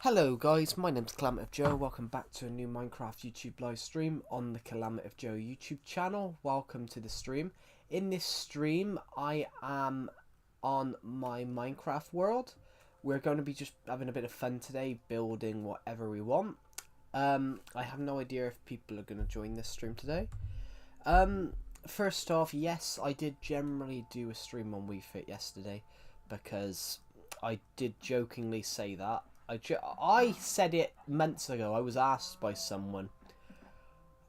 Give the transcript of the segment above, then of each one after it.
Hello guys, my name's Calamity Joe. Welcome back to a new Minecraft YouTube live stream on the Calamity Joe YouTube channel. Welcome to the stream. In this stream, I am on my Minecraft world. We're going to be just having a bit of fun today, building whatever we want. I have no idea if people are going to join this stream today. First off, yes, I did generally do a stream on Wii Fit yesterday because I did jokingly say that. I said it months ago. I was asked by someone.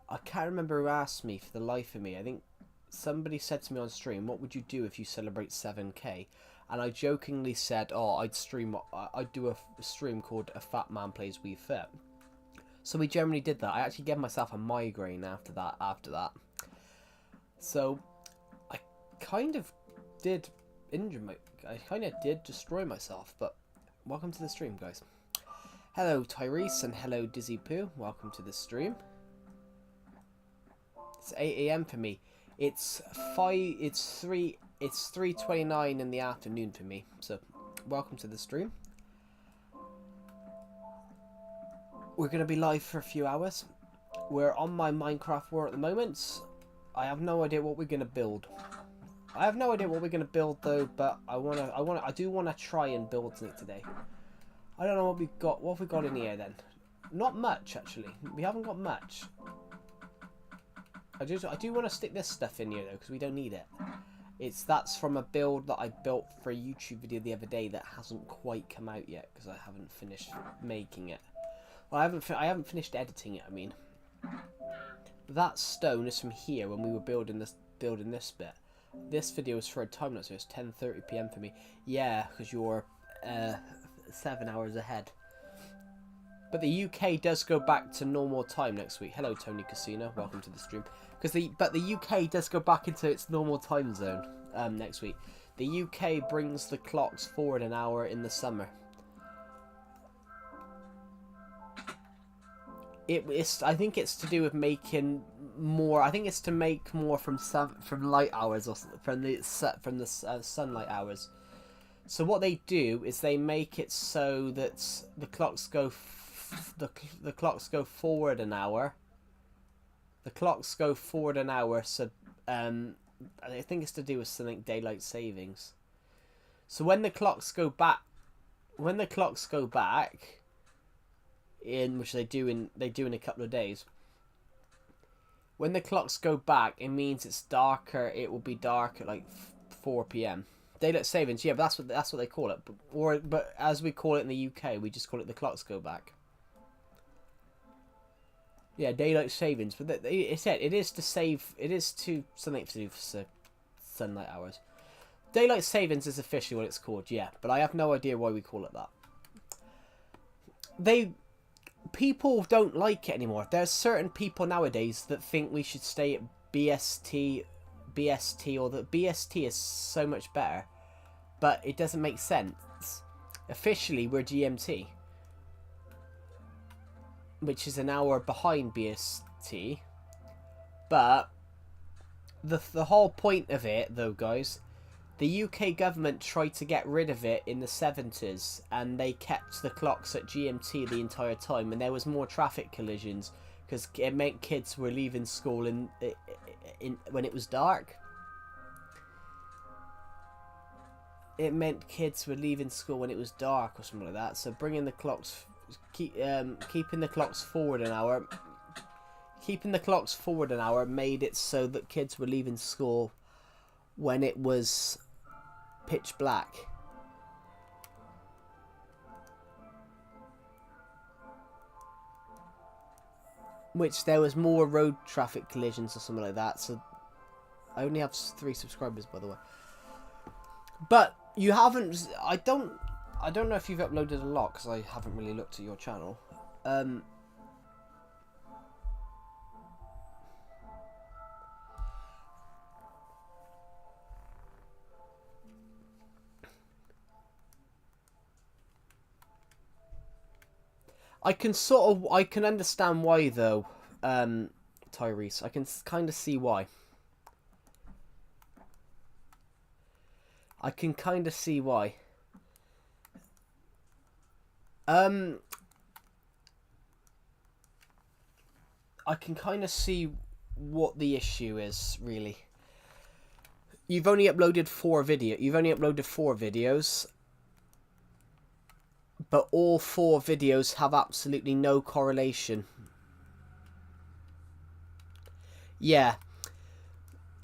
I can't remember who asked me for the life of me. I think somebody said to me on stream, "What would you do if you celebrate 7K?" And I jokingly said, "Oh, I'd do a stream called A Fat Man Plays Wii Fit." So we generally did that. I actually gave myself a migraine after that. So I kind of did destroy myself, but welcome to the stream, guys. Hello, Tyrese, and hello, Dizzy Poo. Welcome to the stream. It's 8 AM for me. It's 3:29 in the afternoon for me. So, welcome to the stream. We're gonna be live for a few hours. We're on my Minecraft world at the moment. I have no idea what we're gonna build. Though, but I do wanna try and build something today. I don't know what we've got. What have we got in here then? Not much, actually. We haven't got much. I do want to stick this stuff in here though, because we don't need it. That's from a build that I built for a YouTube video the other day that hasn't quite come out yet because I haven't finished making it. Well, I haven't finished editing it. I mean, that stone is from here when we were building this bit. This video is for a time lapse, so it's 10:30 PM for me. Yeah, because you're 7 hours ahead. But the UK does go back to normal time next week. Hello, Tony Casino. Welcome to the stream. But the UK does go back into its normal time zone next week. The UK brings the clocks forward an hour in the summer. I think it's to do with making more. I think it's to make more from light hours or from the sunlight hours. So what they do is they make it so that the clocks go forward an hour. The clocks go forward an hour. So I think it's to do with something daylight savings. So when the clocks go back, in which they do in a couple of days. When the clocks go back, it means it's darker. It will be dark at like 4 PM. Daylight savings, yeah, but that's what they call it. But as we call it in the UK, we just call it the clocks go back. Yeah, daylight savings. But it is to save. It is something to do for sunlight hours. Daylight savings is officially what it's called. Yeah, but I have no idea why we call it that. People don't like it anymore. There's certain people nowadays that think we should stay at BST, or that BST is so much better, but it doesn't make sense. Officially, we're GMT, which is an hour behind BST, but the whole point of it, though, guys, the UK government tried to get rid of it in the 70s, and they kept the clocks at GMT the entire time, and there was more traffic collisions because it meant kids were leaving school when it was dark. It meant kids were leaving school when it was dark or something like that. So bringing the clocks, keeping the clocks forward an hour, made it so that kids were leaving school when it was pitch black. Which there was more road traffic collisions or something like that. So I only have 3 subscribers, by the way. But you haven't. I don't know if you've uploaded a lot because I haven't really looked at your channel. I can understand why though, Tyrese. I can kind of see why. I can kind of see what the issue is, really. You've only uploaded 4 videos, but all 4 videos have absolutely no correlation. Yeah.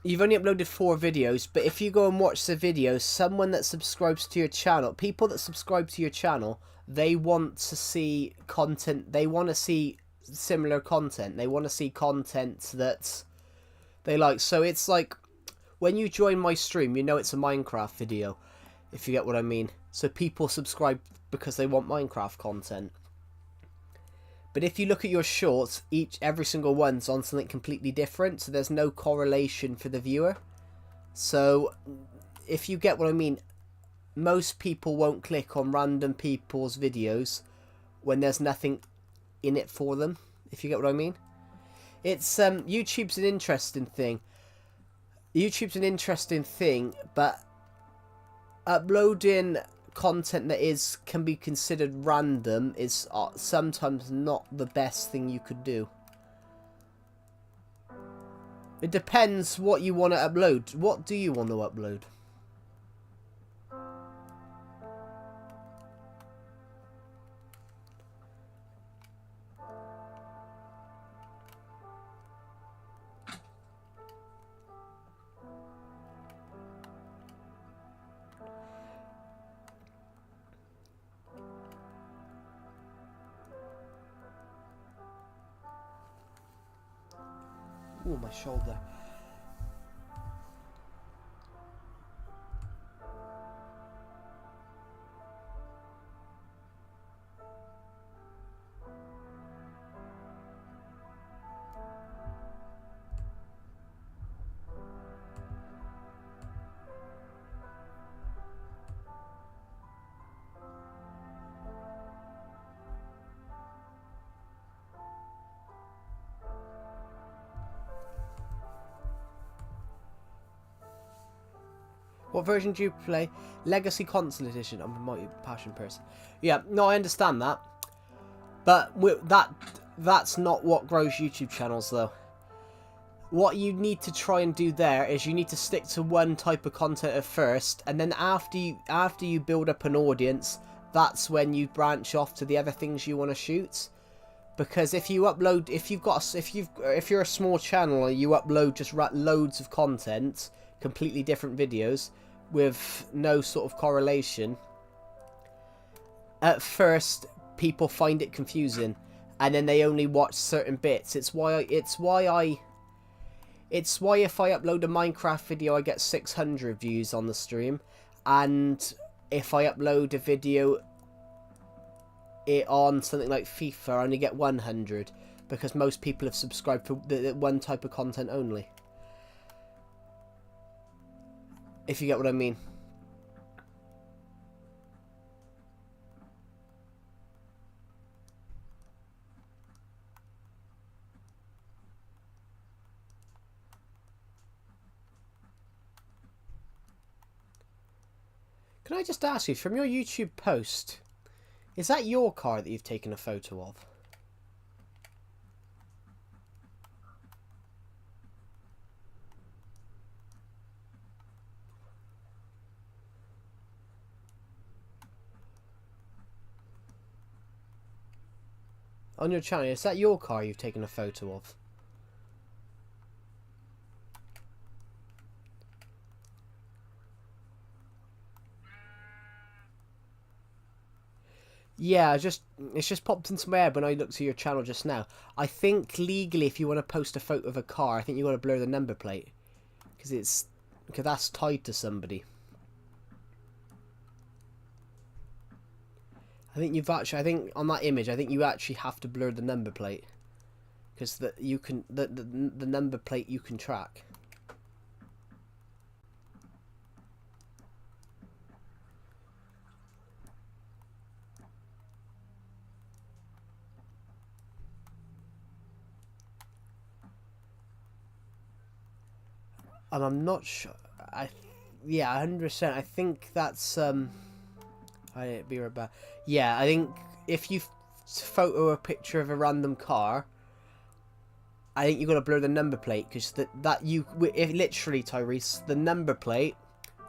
You've only uploaded 4 videos, but if you go and watch the videos, someone that subscribes to your channel, people that subscribe to your channel, they want to see content, they want to see similar content, they want to see content that they like. So it's like, when you join my stream, you know it's a Minecraft video, if you get what I mean. So people subscribe because they want Minecraft content. But if you look at your shorts, every single one's on something completely different, so there's no correlation for the viewer. So, if you get what I mean, most people won't click on random people's videos when there's nothing in it for them, if you get what I mean. It's, YouTube's an interesting thing. But uploading content that can be considered random is sometimes not the best thing you could do. It depends what you want to upload. What do you want to upload? Oh, my shoulder. What version do you play? Legacy Console Edition. I'm a multi-passion person. Yeah, no, I understand that. But that's not what grows YouTube channels, though. What you need to try and do there is you need to stick to one type of content at first, and then after you build up an audience, that's when you branch off to the other things you want to shoot. Because if you're a small channel and you upload just loads of content, completely different videos with no sort of correlation, at first people find it confusing, and then they only watch certain bits. It's why if I upload a Minecraft video I get 600 views on the stream, and if I upload a video on something like FIFA I only get 100, because most people have subscribed for the one type of content only. If you get what I mean. Can I just ask you, from your YouTube post, is that your car that you've taken a photo of? On your channel, is that your car you've taken a photo of? Yeah, it's just popped into my head when I looked at your channel just now. I think legally, if you want to post a photo of a car, I think you got to blur the number plate, because that's tied to somebody. I think on that image, I think you actually have to blur the number plate, because the number plate you can track. And I'm not sure. Yeah, 100%. I think that's I'd be right back. Yeah, I think if you photo a picture of a random car, I think you got to blur the number plate because if literally, Tyrese, the number plate,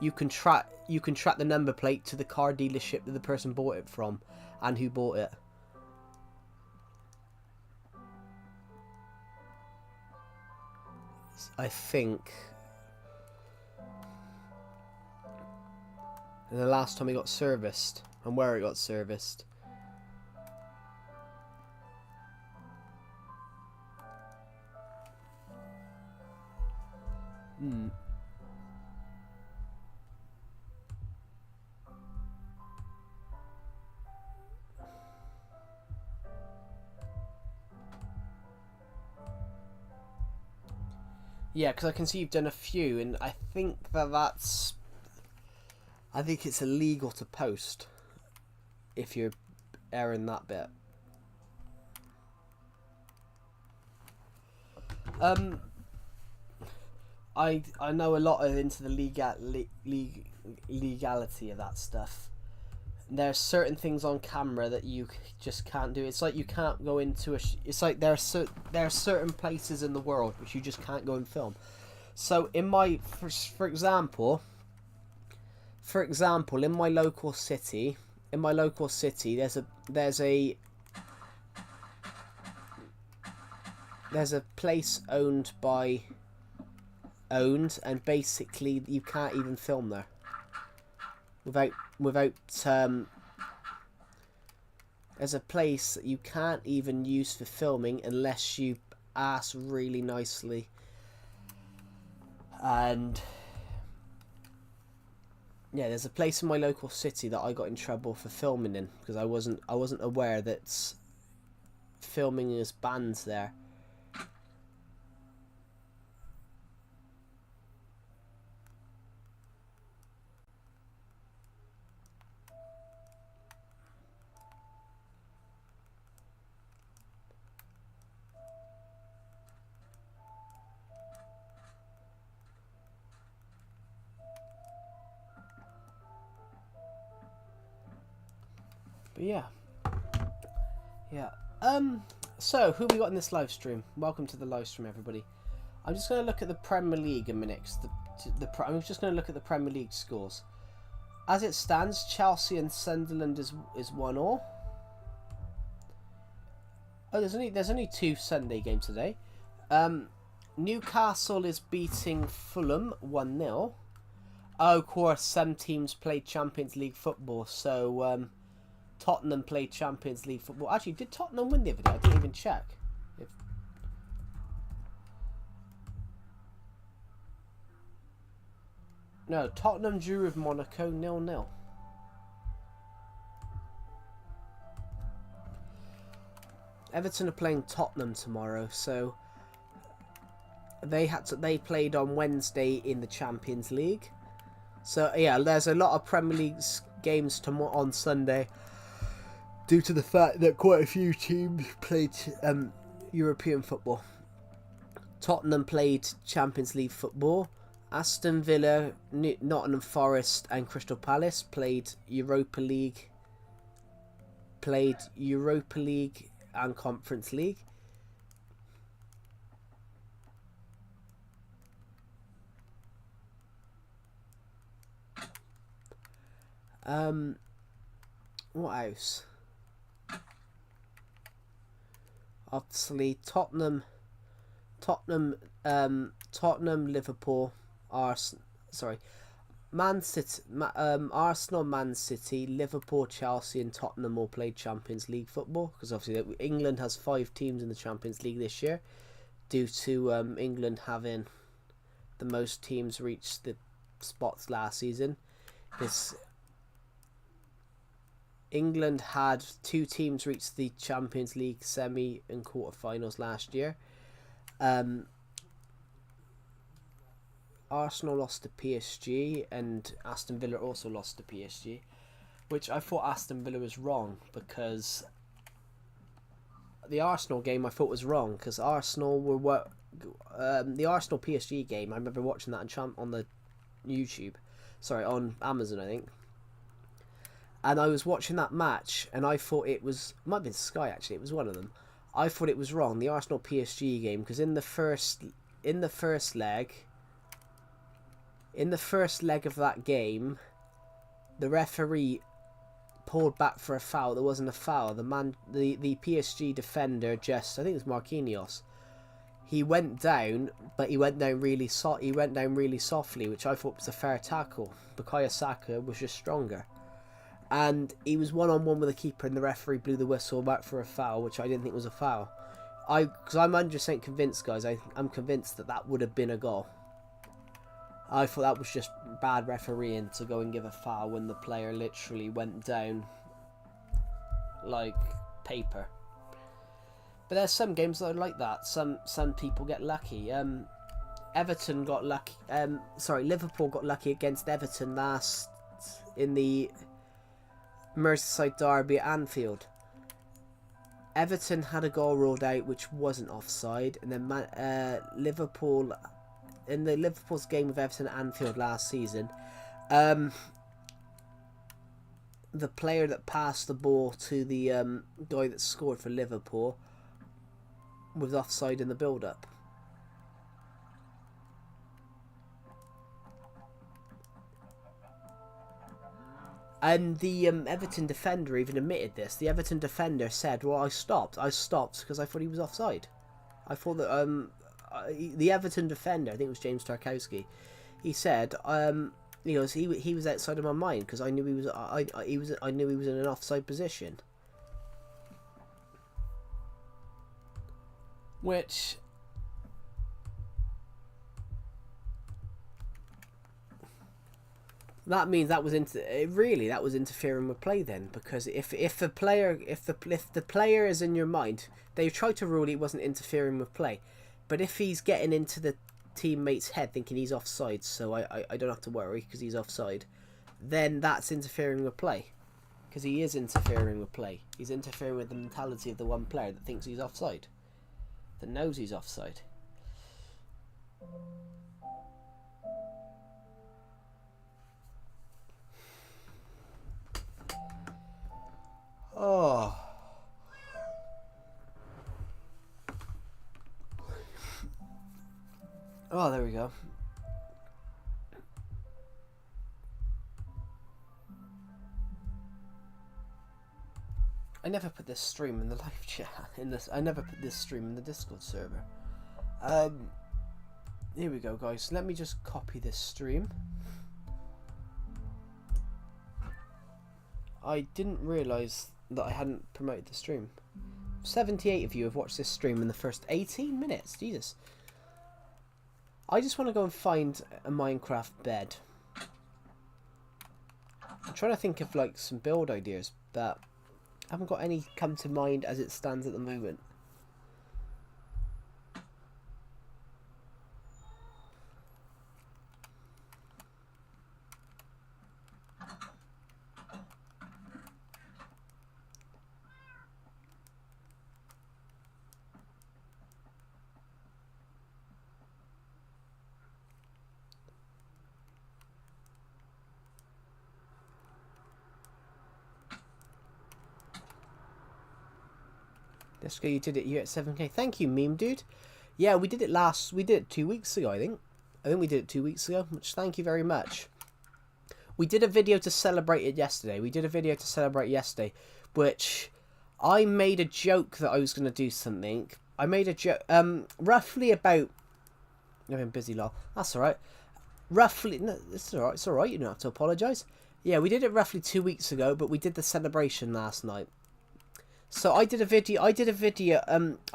you can track the number plate to the car dealership that the person bought it from and who bought it. I think. And the last time it got serviced and where it got serviced. Yeah, because I can see you've done a few, and I think that's... I think it's illegal to post if you're airing that bit. I know a lot into the legality of that stuff. There's certain things on camera that you just can't do. It's like you can't go into it's like there are certain places in the world which you just can't go and film. So in my for example, in my local city, there's a place owned, and basically you can't even film there without there's a place that you can't even use for filming unless you ask really nicely. And yeah, there's a place in my local city that I got in trouble for filming in because I wasn't aware that filming is banned there. But yeah. So who we got in this live stream? Welcome to the live stream, everybody. I'm just going to look at the Premier League a minute. I'm just going to look at the Premier League scores. As it stands, Chelsea and Sunderland is 1-1. Oh, there's only 2 Sunday games today. Newcastle is beating Fulham 1-0. Oh, of course, some teams play Champions League football, so Tottenham played Champions League football. Actually, did Tottenham win the other day? I didn't even check. No, Tottenham drew with Monaco 0-0. Everton are playing Tottenham tomorrow, so they played on Wednesday in the Champions League. So yeah, there's a lot of Premier League games on Sunday, due to the fact that quite a few teams played European football. Tottenham played Champions League football. Aston Villa, Nottingham Forest and Crystal Palace played Europa League and Conference League. What else? Obviously, Tottenham, Liverpool, Man City, Arsenal, Man City, Liverpool, Chelsea, and Tottenham all played Champions League football because obviously England has 5 teams in the Champions League this year, due to England having the most teams reach the spots last season. England had 2 teams reach the Champions League semi and quarterfinals last year. Arsenal lost to PSG and Aston Villa also lost to PSG, which I thought Aston Villa was wrong, because the Arsenal game I thought was wrong because Arsenal were the Arsenal PSG game. I remember watching that on the YouTube, on Amazon, I think. And I was watching that match, and I thought it might have been Sky actually, it was one of them. I thought it was wrong, the Arsenal PSG game, because in the first leg of that game, the referee pulled back for a foul. There wasn't a foul. The PSG defender, just, I think it was Marquinhos, he went down, but he went down really softly, which I thought was a fair tackle. Bukayo Saka was just stronger. And he was one-on-one with the keeper, and the referee blew the whistle back for a foul, which I didn't think was a foul. Because I'm 100% convinced, guys, I'm convinced that would have been a goal. I thought that was just bad refereeing to go and give a foul when the player literally went down like paper. But there's some games that are like that. Some people get lucky. Everton got lucky. Liverpool got lucky against Everton last in the Merseyside derby at Anfield. Everton had a goal ruled out which wasn't offside, and then Liverpool, in the Liverpool's game with Everton at Anfield last season, the player that passed the ball to the guy that scored for Liverpool was offside in the build-up. And the Everton defender even admitted this. The Everton defender said, well, I stopped because I thought he was offside. I thought that the Everton defender, I think it was James Tarkowski, he said, he was outside of my mind because I knew he was I knew he was in an offside position. Which, that means that was interfering with play then, because if the player is in your mind, they tried to rule it wasn't interfering with play, but if he's getting into the teammate's head thinking he's offside, so I don't have to worry because he's offside, then that's interfering with play, because he is interfering with play. He's interfering with the mentality of the one player that thinks he's offside, that knows he's offside. Oh. Oh, there we go. I never put this stream in the live chat. I never put this stream in the Discord server. Here we go, guys. Let me just copy this stream. I didn't realise that I hadn't promoted the stream. 78 of you have watched this stream in the first 18 minutes. Jesus. I just want to go and find a Minecraft bed. I'm trying to think of like some build ideas, but I haven't got any come to mind as it stands at the moment. Let's go, you did it, you're at 7k. Thank you, meme dude. Yeah, we did it 2 weeks ago, I think we did it 2 weeks ago, which thank you very much. We did a video to celebrate it yesterday. Which I made a joke that I was going to do something. I made a joke, roughly about, I've been busy, lol. That's alright. Roughly, no, it's alright, you don't have to apologise. Yeah, we did it roughly 2 weeks ago, but we did the celebration last night. So I did a video on a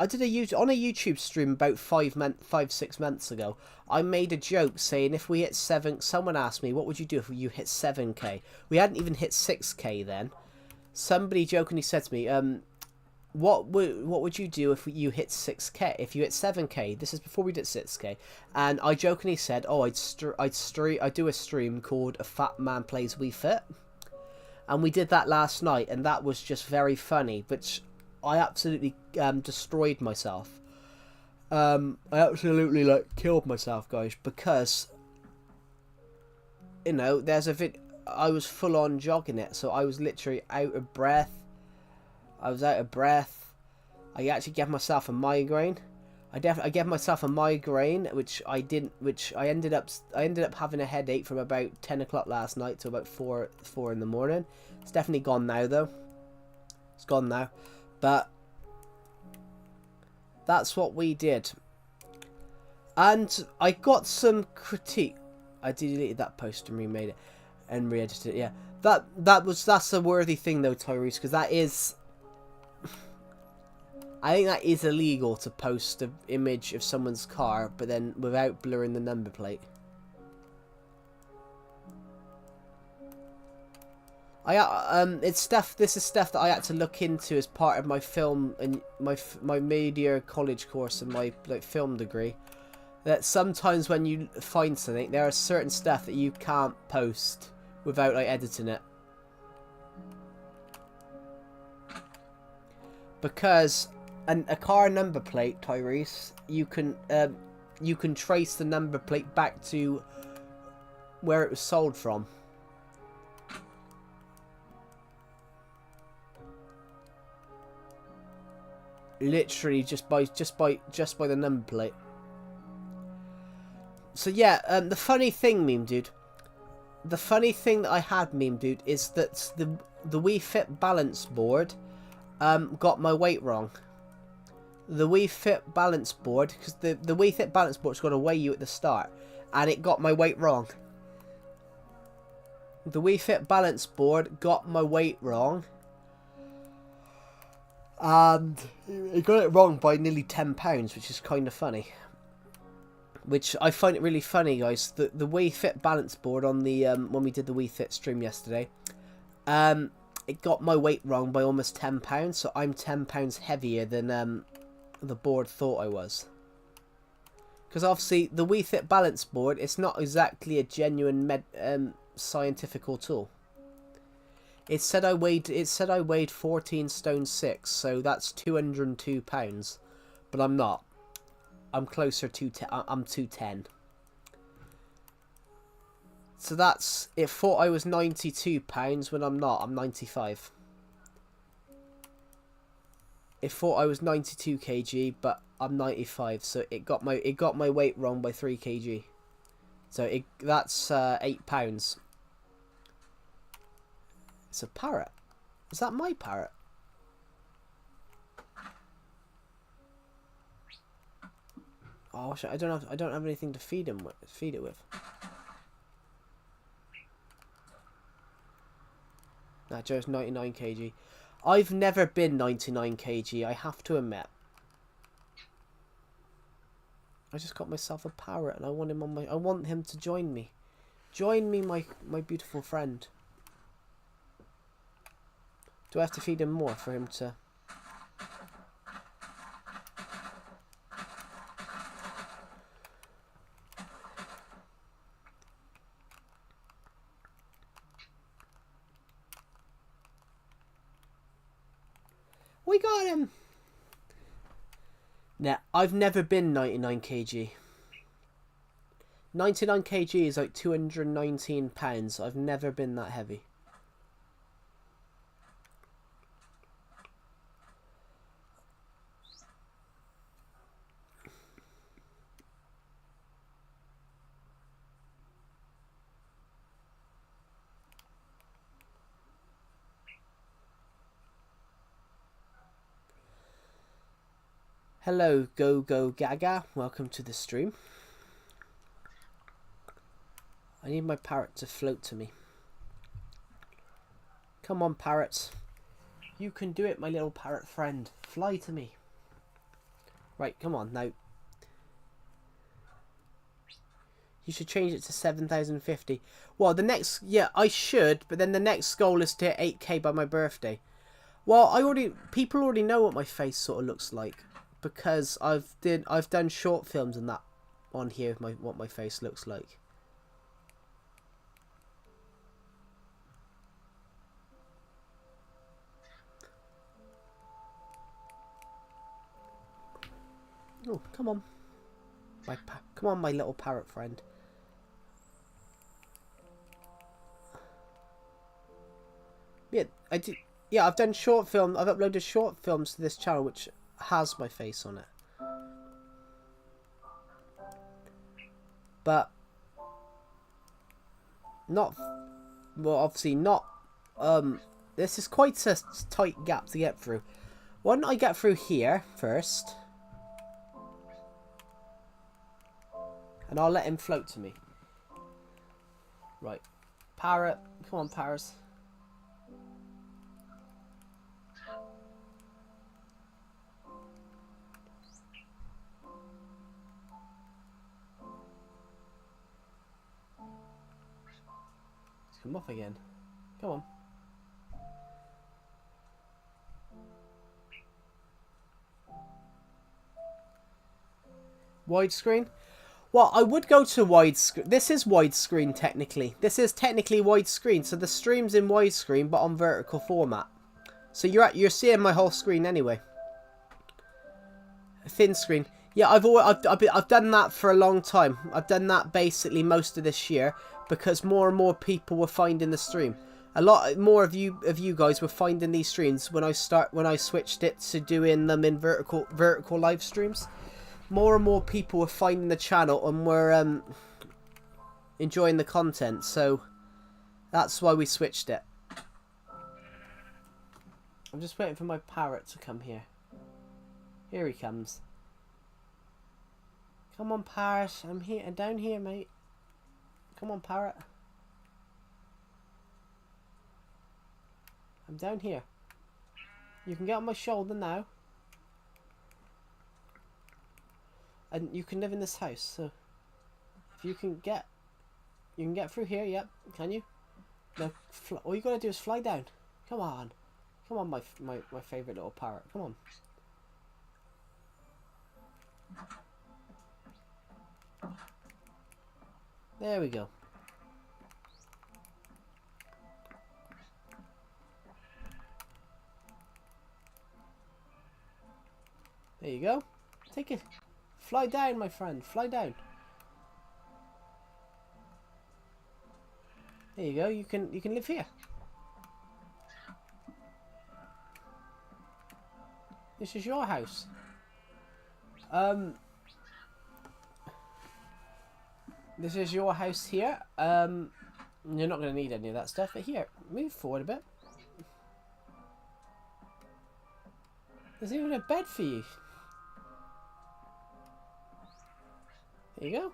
YouTube stream about 5-6 months ago. I made a joke saying if we hit 7, someone asked me, what would you do if you hit 7k? We hadn't even hit 6k then. Somebody jokingly said to me, what would you do if you hit 6k? If you hit 7k, this is before we did 6k. And I jokingly said, oh, I'd do a stream called A Fat Man Plays Wii Fit. And we did that last night, and that was just very funny, but I absolutely destroyed myself. I absolutely killed myself, guys, because you know, there's a I was full on jogging it, so I was literally out of breath. I I actually gave myself a migraine. I gave myself a migraine, which I didn't. Which I ended up having a headache from about 10 o'clock last night to about 4 in the morning. It's definitely gone now, though. It's gone now, but that's what we did. And I got some critique. I deleted that post and remade it and re-edited it. Yeah, that's a worthy thing though, Tyrese, because that is. I think that is illegal to post an image of someone's car, but then without blurring the number plate. It's stuff. This is stuff that I had to look into as part of my film and my media college course and my film degree. That sometimes when you find something, there are certain stuff that you can't post without editing it, because a car number plate, Tyrese, you can trace the number plate back to where it was sold from. Literally just by the number plate. So yeah, the funny thing, Meme Dude, the funny thing that I had, Meme Dude, is that the Wii Fit balance board got my weight wrong. The Wii Fit balance board, because the Wii Fit balance board's got to weigh you at the start, and it got my weight wrong. The Wii Fit balance board got my weight wrong, and it got it wrong by nearly £10, which is kind of funny. Which I find it really funny, guys. The Wii Fit balance board on the when we did the Wii Fit stream yesterday, it got my weight wrong by almost £10. So I'm £10 heavier than the board thought I was. Because obviously the Wii Fit balance board, it's not exactly a genuine scientifical tool. It said I weighed 14 stone 6, so that's £202, but I'm not. I'm closer to I'm 210. So that's, it thought I was £92 when I'm not. I'm 95. It thought I was 92 kg, but I'm 95. So it got my weight wrong by 3 kg. So that's £8. It's a parrot. Is that my parrot? Oh, I don't have anything to feed it with. Nah, Joe's 99 kg. I've never been 99 kg, I have to admit. I just got myself a parrot and I want him to join me. Join me, my beautiful friend. Do I have to feed him more for him to... We got him! Nah, I've never been 99 kg. 99 kg is like 219 pounds. I've never been that heavy. Hello, Go Gaga. Welcome to the stream. I need my parrot to float to me. Come on, parrots. You can do it, my little parrot friend. Fly to me. Right, come on, now. You should change it to 7,050. Well, the next... Yeah, I should, but then the next goal is to hit 8k by my birthday. Well, people already know what my face sort of looks like. Because I've done short films and that on here, what my face looks like. Oh, come on, come on, my little parrot friend. Yeah, I did. Yeah, I've done short film. I've uploaded short films to this channel, which has my face on it. But not, well, obviously not, this is quite a tight gap to get through. Why don't I get through here first? And I'll let him float to me. Right. Parrot. Come on, Paris. Let's come up again. Come on. Widescreen? Well, I would go to widescreen. This is widescreen technically. This is technically widescreen. So the stream's in widescreen, but on vertical format. So you're seeing my whole screen anyway. Thin screen. Yeah, I've done that for a long time. I've done that basically most of this year because more and more people were finding the stream. A lot more of you guys were finding these streams when I switched it to doing them in vertical live streams. More and more people were finding the channel and were enjoying the content, so that's why we switched it. I'm just waiting for my parrot to come here. Here he comes. Come on, parrot. I'm here. I'm down here, mate. Come on, parrot. I'm down here. You can get on my shoulder now. And you can live in this house, so if you can get through here, yep, can you? No, all you gotta do is fly down. Come on, my favorite little parrot. Come on. There we go. There you go. Take it. Fly down, my friend. Fly down. There you go. You can live here. This is your house. This is your house here. You're not going to need any of that stuff. But here, move forward a bit. There's even a bed for you. There you go.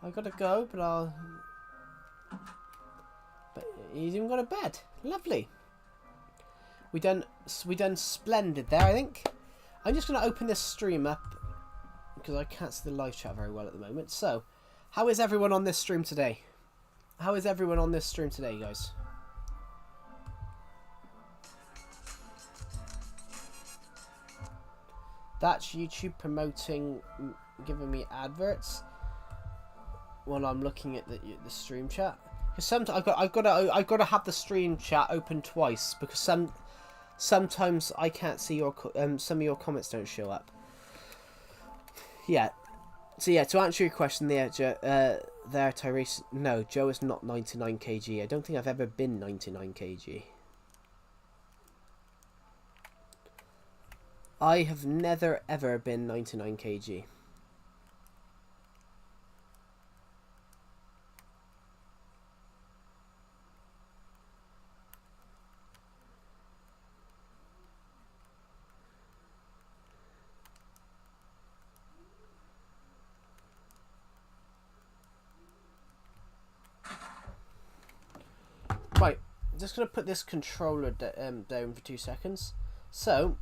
I gotta go, but he's even got a bed. Lovely. We done splendid there, I think. I'm just gonna open this stream up because I can't see the live chat very well at the moment. So, how is everyone on this stream today? How is everyone on this stream today, guys? That's YouTube promoting, giving me adverts while I'm looking at the stream chat. Because sometimes I've got to have the stream chat open twice because sometimes I can't see your some of your comments don't show up. Yeah. So yeah, to answer your question there, Tyrese. No, Joe is not 99 kg. I don't think I've ever been 99 kg. I have never ever been 99 kg. Right, I'm just going to put this controller down for 2 seconds. So,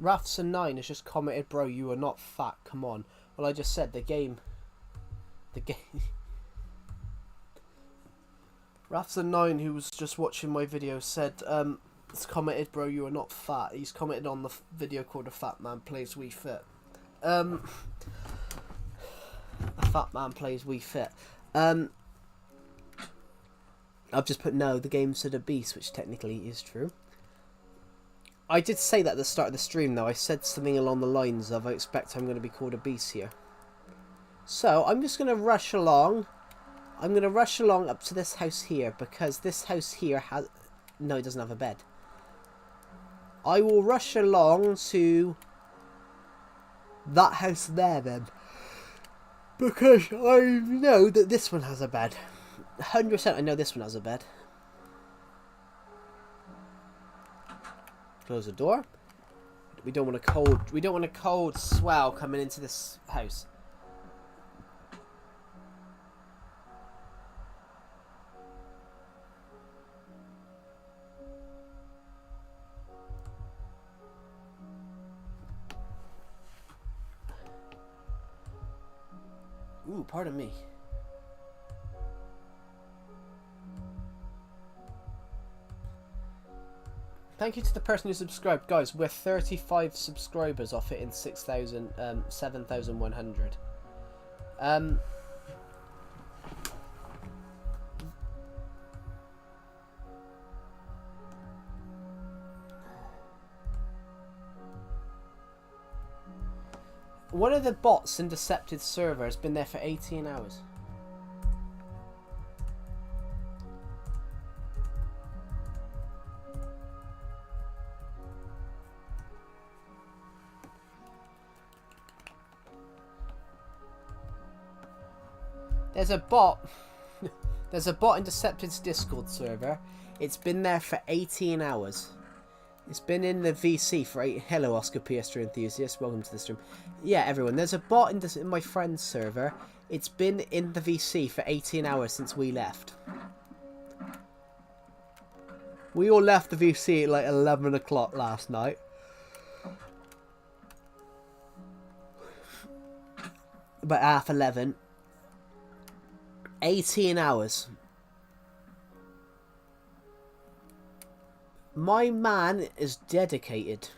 Rathson9 has just commented, bro, you are not fat, come on. Well, I just said the game. Rathson9, who was just watching my video, said, it's commented, bro, you are not fat. He's commented on the video called A Fat Man Plays Wii Fit. A Fat Man Plays Wii Fit. I've just put no, the game's a beast, which technically is true. I did say that at the start of the stream, though. I said something along the lines of, I expect I'm going to be called a beast here. So, I'm just going to rush along. I'm going to rush along up to this house here, because this house here has... No, it doesn't have a bed. I will rush along to that house there, then. Because I know that this one has a bed. 100% I know this one has a bed. Close the door. We don't want a cold swell coming into this house. Ooh, pardon me. Thank you to the person who subscribed. Guys, we're 35 subscribers off it in 7,100. One of the bots intercepted server has been there for 18 hours. There's a bot. There's a bot in Decepted's Discord server. It's been there for 18 hours. It's been in the VC for 8. Hello, Oscar PS3 enthusiast. Welcome to the stream. Yeah, everyone. There's a bot in my friend's server. It's been in the VC for 18 hours since we left. We all left the VC at like 11 o'clock last night. About 11:30. 18 hours. My man is dedicated.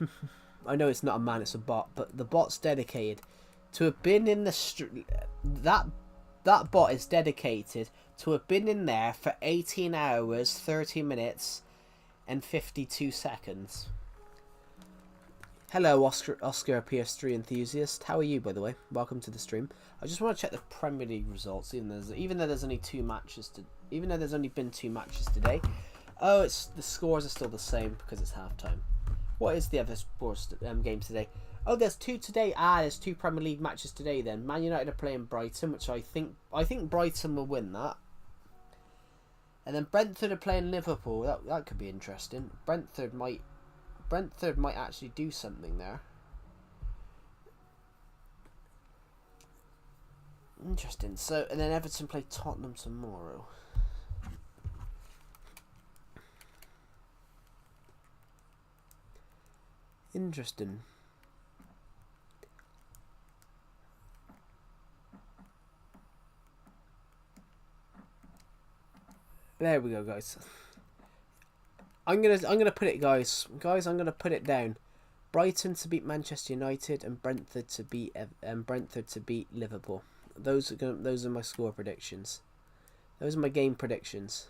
I know it's not a man, it's a bot, but the bot's dedicated to have been in the street. That bot is dedicated to have been in there for 18 hours, 30 minutes, and 52 seconds. Hello, Oscar PS3 enthusiast. How are you, by the way? Welcome to the stream. I just want to check the Premier League results, even though there's only 2 matches even though there's only been 2 matches today. Oh, the scores are still the same because it's halftime. What is the other sports games today? Oh, there's 2 today. There's 2 Premier League matches today. Then Man United are playing Brighton, which I think Brighton will win that. And then Brentford are playing Liverpool. That could be interesting. Brentford might actually do something there. Interesting. So, and then Everton play Tottenham tomorrow. Interesting. There we go, guys. I'm gonna put it, guys. I'm gonna put it down. Brighton to beat Manchester United and Brentford to beat Liverpool. Those are my score predictions. Those are my game predictions.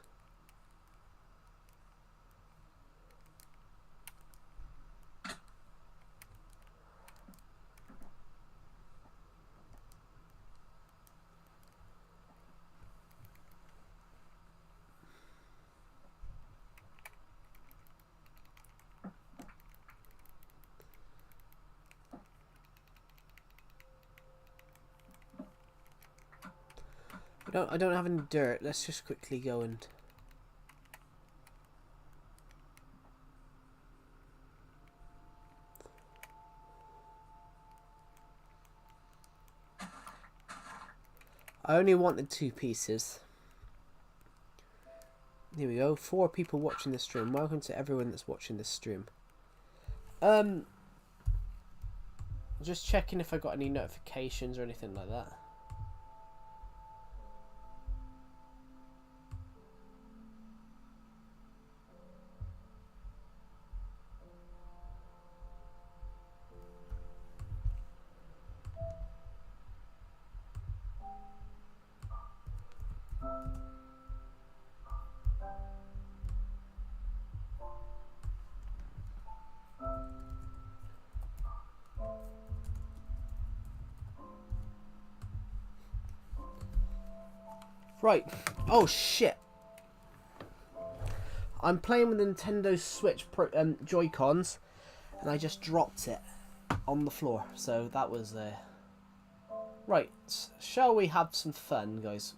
I don't have any dirt. Let's just quickly go and... I only wanted 2 pieces. Here we go. 4 people watching the stream. Welcome to everyone that's watching this stream. Just checking if I got any notifications or anything like that. Right. Oh shit. I'm playing with the Nintendo Switch Joy-Cons, and I just dropped it on the floor. So that was right. Shall we have some fun, guys?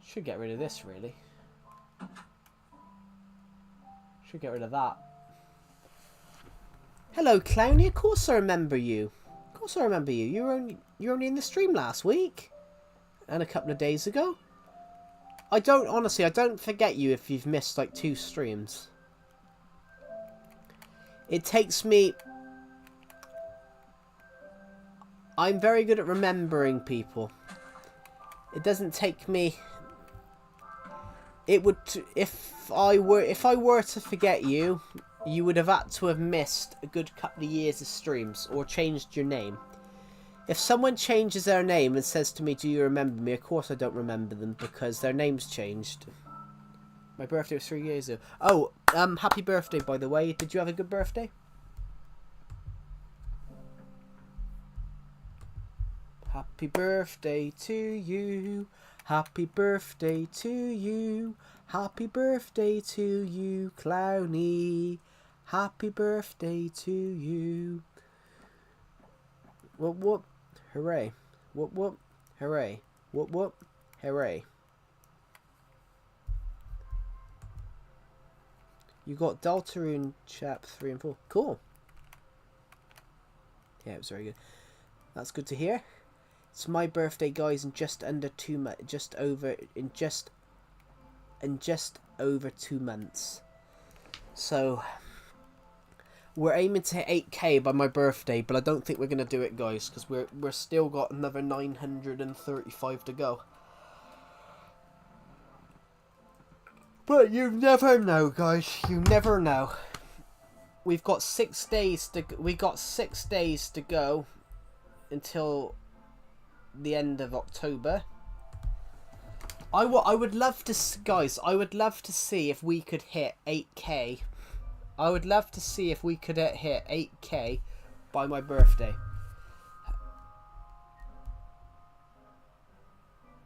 Should get rid of this, really. Should get rid of that. Hello, Clowny. Of course I remember you. Of course I remember you. You were only in the stream last week. And a couple of days ago. I don't forget you if you've missed like 2 streams. It takes me... I'm very good at remembering people. It doesn't take me... It would... If I were to forget you, you would have had to have missed a good couple of years of streams or changed your name. If someone changes their name and says to me, do you remember me? Of course I don't remember them because their name's changed. My birthday was 3 years ago. Oh, happy birthday, by the way. Did you have a good birthday? Happy birthday to you. Happy birthday to you. Happy birthday to you, Clowny. Happy birthday to you. Whoop whoop. Hooray. Whoop whoop. Hooray. Whoop whoop. Hooray. You got Deltarune Chap 3 and 4. Cool. Yeah, it was very good. That's good to hear. It's my birthday, guys, in just under 2 months. Just over 2 months. So we're aiming to hit 8k by my birthday, but I don't think we're gonna do it, guys, because we're still got another 935 to go. But you never know, guys. You never know. We've got 6 days to. We got 6 days to go until the end of October. I would love to, guys. I would love to see if we could hit 8k. I would love to see if we could hit 8k by my birthday.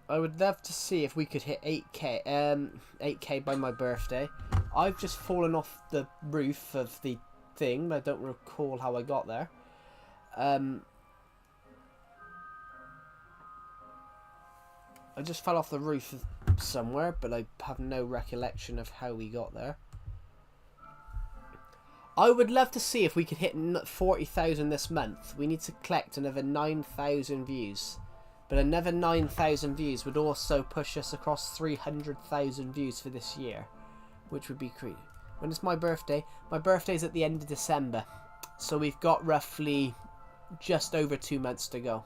I would love to see if we could hit 8k by my birthday. I've just fallen off the roof of the thing, but I don't recall how I got there. I just fell off the roof of somewhere, but I have no recollection of how we got there. I would love to see if we could hit 40,000 this month. We need to collect another 9,000 views. But another 9,000 views would also push us across 300,000 views for this year. Which would be great. When is my birthday? My birthday's at the end of December. So we've got roughly just over 2 months to go.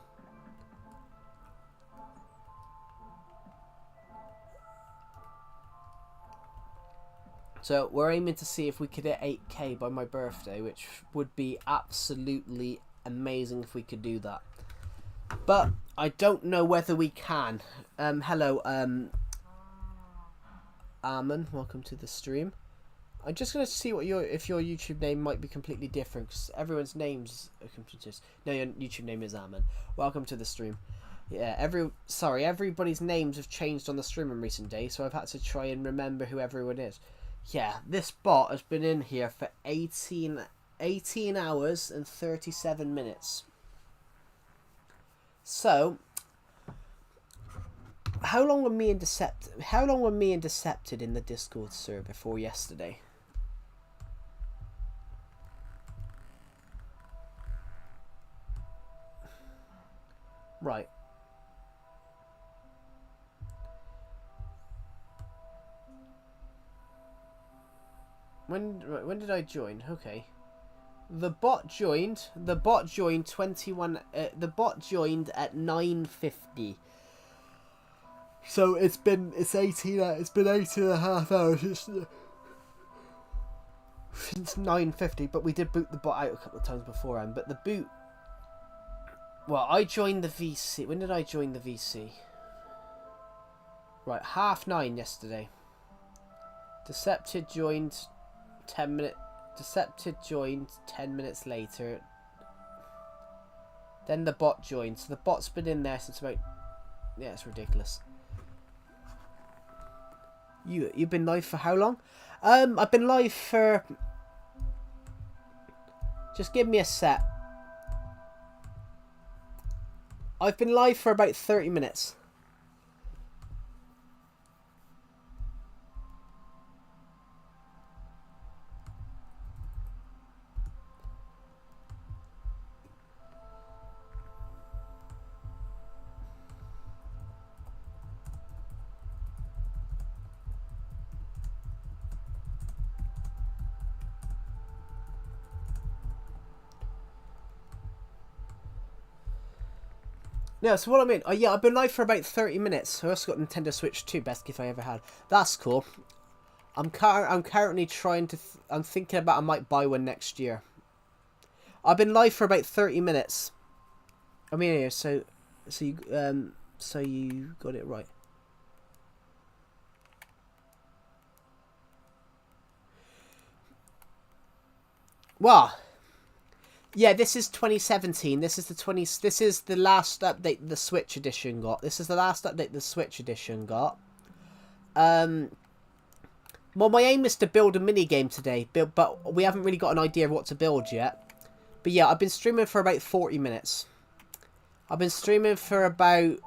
So we're aiming to see if we could hit 8k by my birthday, which would be absolutely amazing if we could do that. But I don't know whether we can. Hello, Armin, welcome to the stream. I'm just gonna see what if your YouTube name might be completely different, because everyone's names are completely. No, your YouTube name is Armin. Welcome to the stream. Yeah, everybody's names have changed on the stream in recent days, so I've had to try and remember who everyone is. Yeah, this bot has been in here for 18 hours and 37 minutes. So, how long were me and Decepted in the Discord server for yesterday? Right. When did I join? Okay. The bot joined 21 the bot joined at 9:50. So it's been 18 and a half hours since 9:50, but we did boot the bot out a couple of times beforehand, but the boot Well, I joined the VC. When did I join the VC? Right, 9:30 yesterday. Decepted joined 10 minutes. Decepted joined 10 minutes later. Then the bot joined. So the bot's been in there since about... Yeah, it's ridiculous. You've been live for how long? I've been live for... Just give me a sec. I've been live for about 30 minutes. No, so what I mean, yeah, I've been live for about 30 minutes. I also got Nintendo Switch 2, best gift I ever had. That's cool. I'm currently trying to... I'm thinking about I might buy one next year. I've been live for about 30 minutes. I mean, so you got it right. Well... Yeah, this is 2017. This is the last update the Switch edition got. This is the last update the Switch edition got. Well, my aim is to build a mini game today, but we haven't really got an idea of what to build yet. But yeah, I've been streaming for about 40 minutes. I've been streaming for about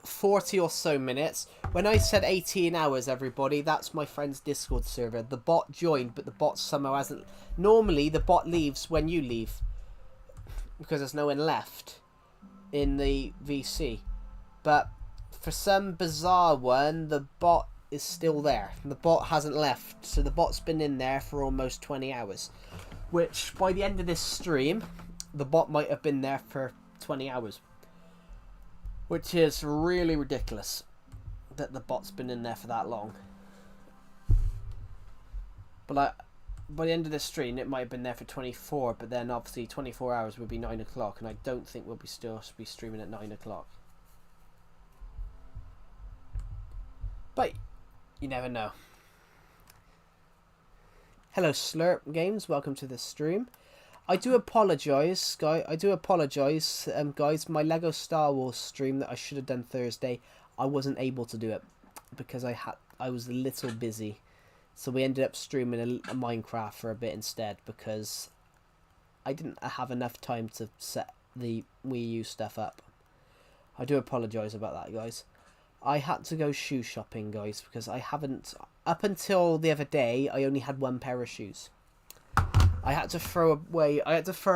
40 or so minutes. When I said 18 hours, everybody, that's my friend's Discord server. The bot joined, but the bot somehow hasn't. Normally, the bot leaves when you leave, because there's no one left in the VC. But for some bizarre one, the bot is still there. The bot hasn't left, so the bot's been in there for almost 20 hours. Which, by the end of this stream, the bot might have been there for 20 hours. Which is really ridiculous, that the bot's been in there for that long. But by the end of this stream, it might have been there for 24, but then obviously 24 hours would be 9 o'clock, and I don't think we'll be still be streaming at 9 o'clock. But you never know. Hello, Slurp Games. Welcome to the stream. I do apologise, guys. Guys. My Lego Star Wars stream that I should have done Thursday, I wasn't able to do it because I was a little busy. So we ended up streaming a Minecraft for a bit instead because I didn't have enough time to set the Wii U stuff up. I do apologise about that, guys. I had to go shoe shopping, guys, because I haven't... Up until the other day, I only had one pair of shoes. I had to throw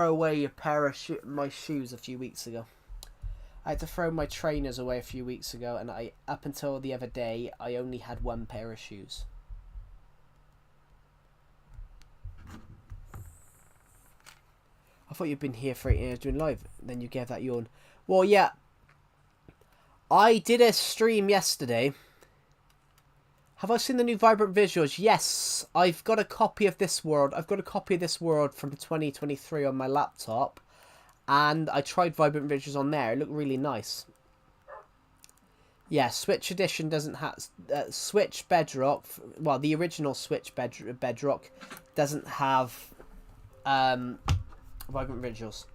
away a pair of my shoes a few weeks ago. I had to throw my trainers away a few weeks ago, and up until the other day, I only had one pair of shoes. I thought you'd been here for 8 years doing live. Then you gave that yawn. Well, yeah. I did a stream yesterday. Have I seen the new Vibrant Visuals? Yes. I've got a copy of this world. I've got a copy of this world from 2023 on my laptop. And I tried Vibrant Visuals on there. It looked really nice. Yeah, Switch Edition doesn't have... Switch Bedrock... Well, the original Switch Bedrock doesn't have... Vibrant Visuals.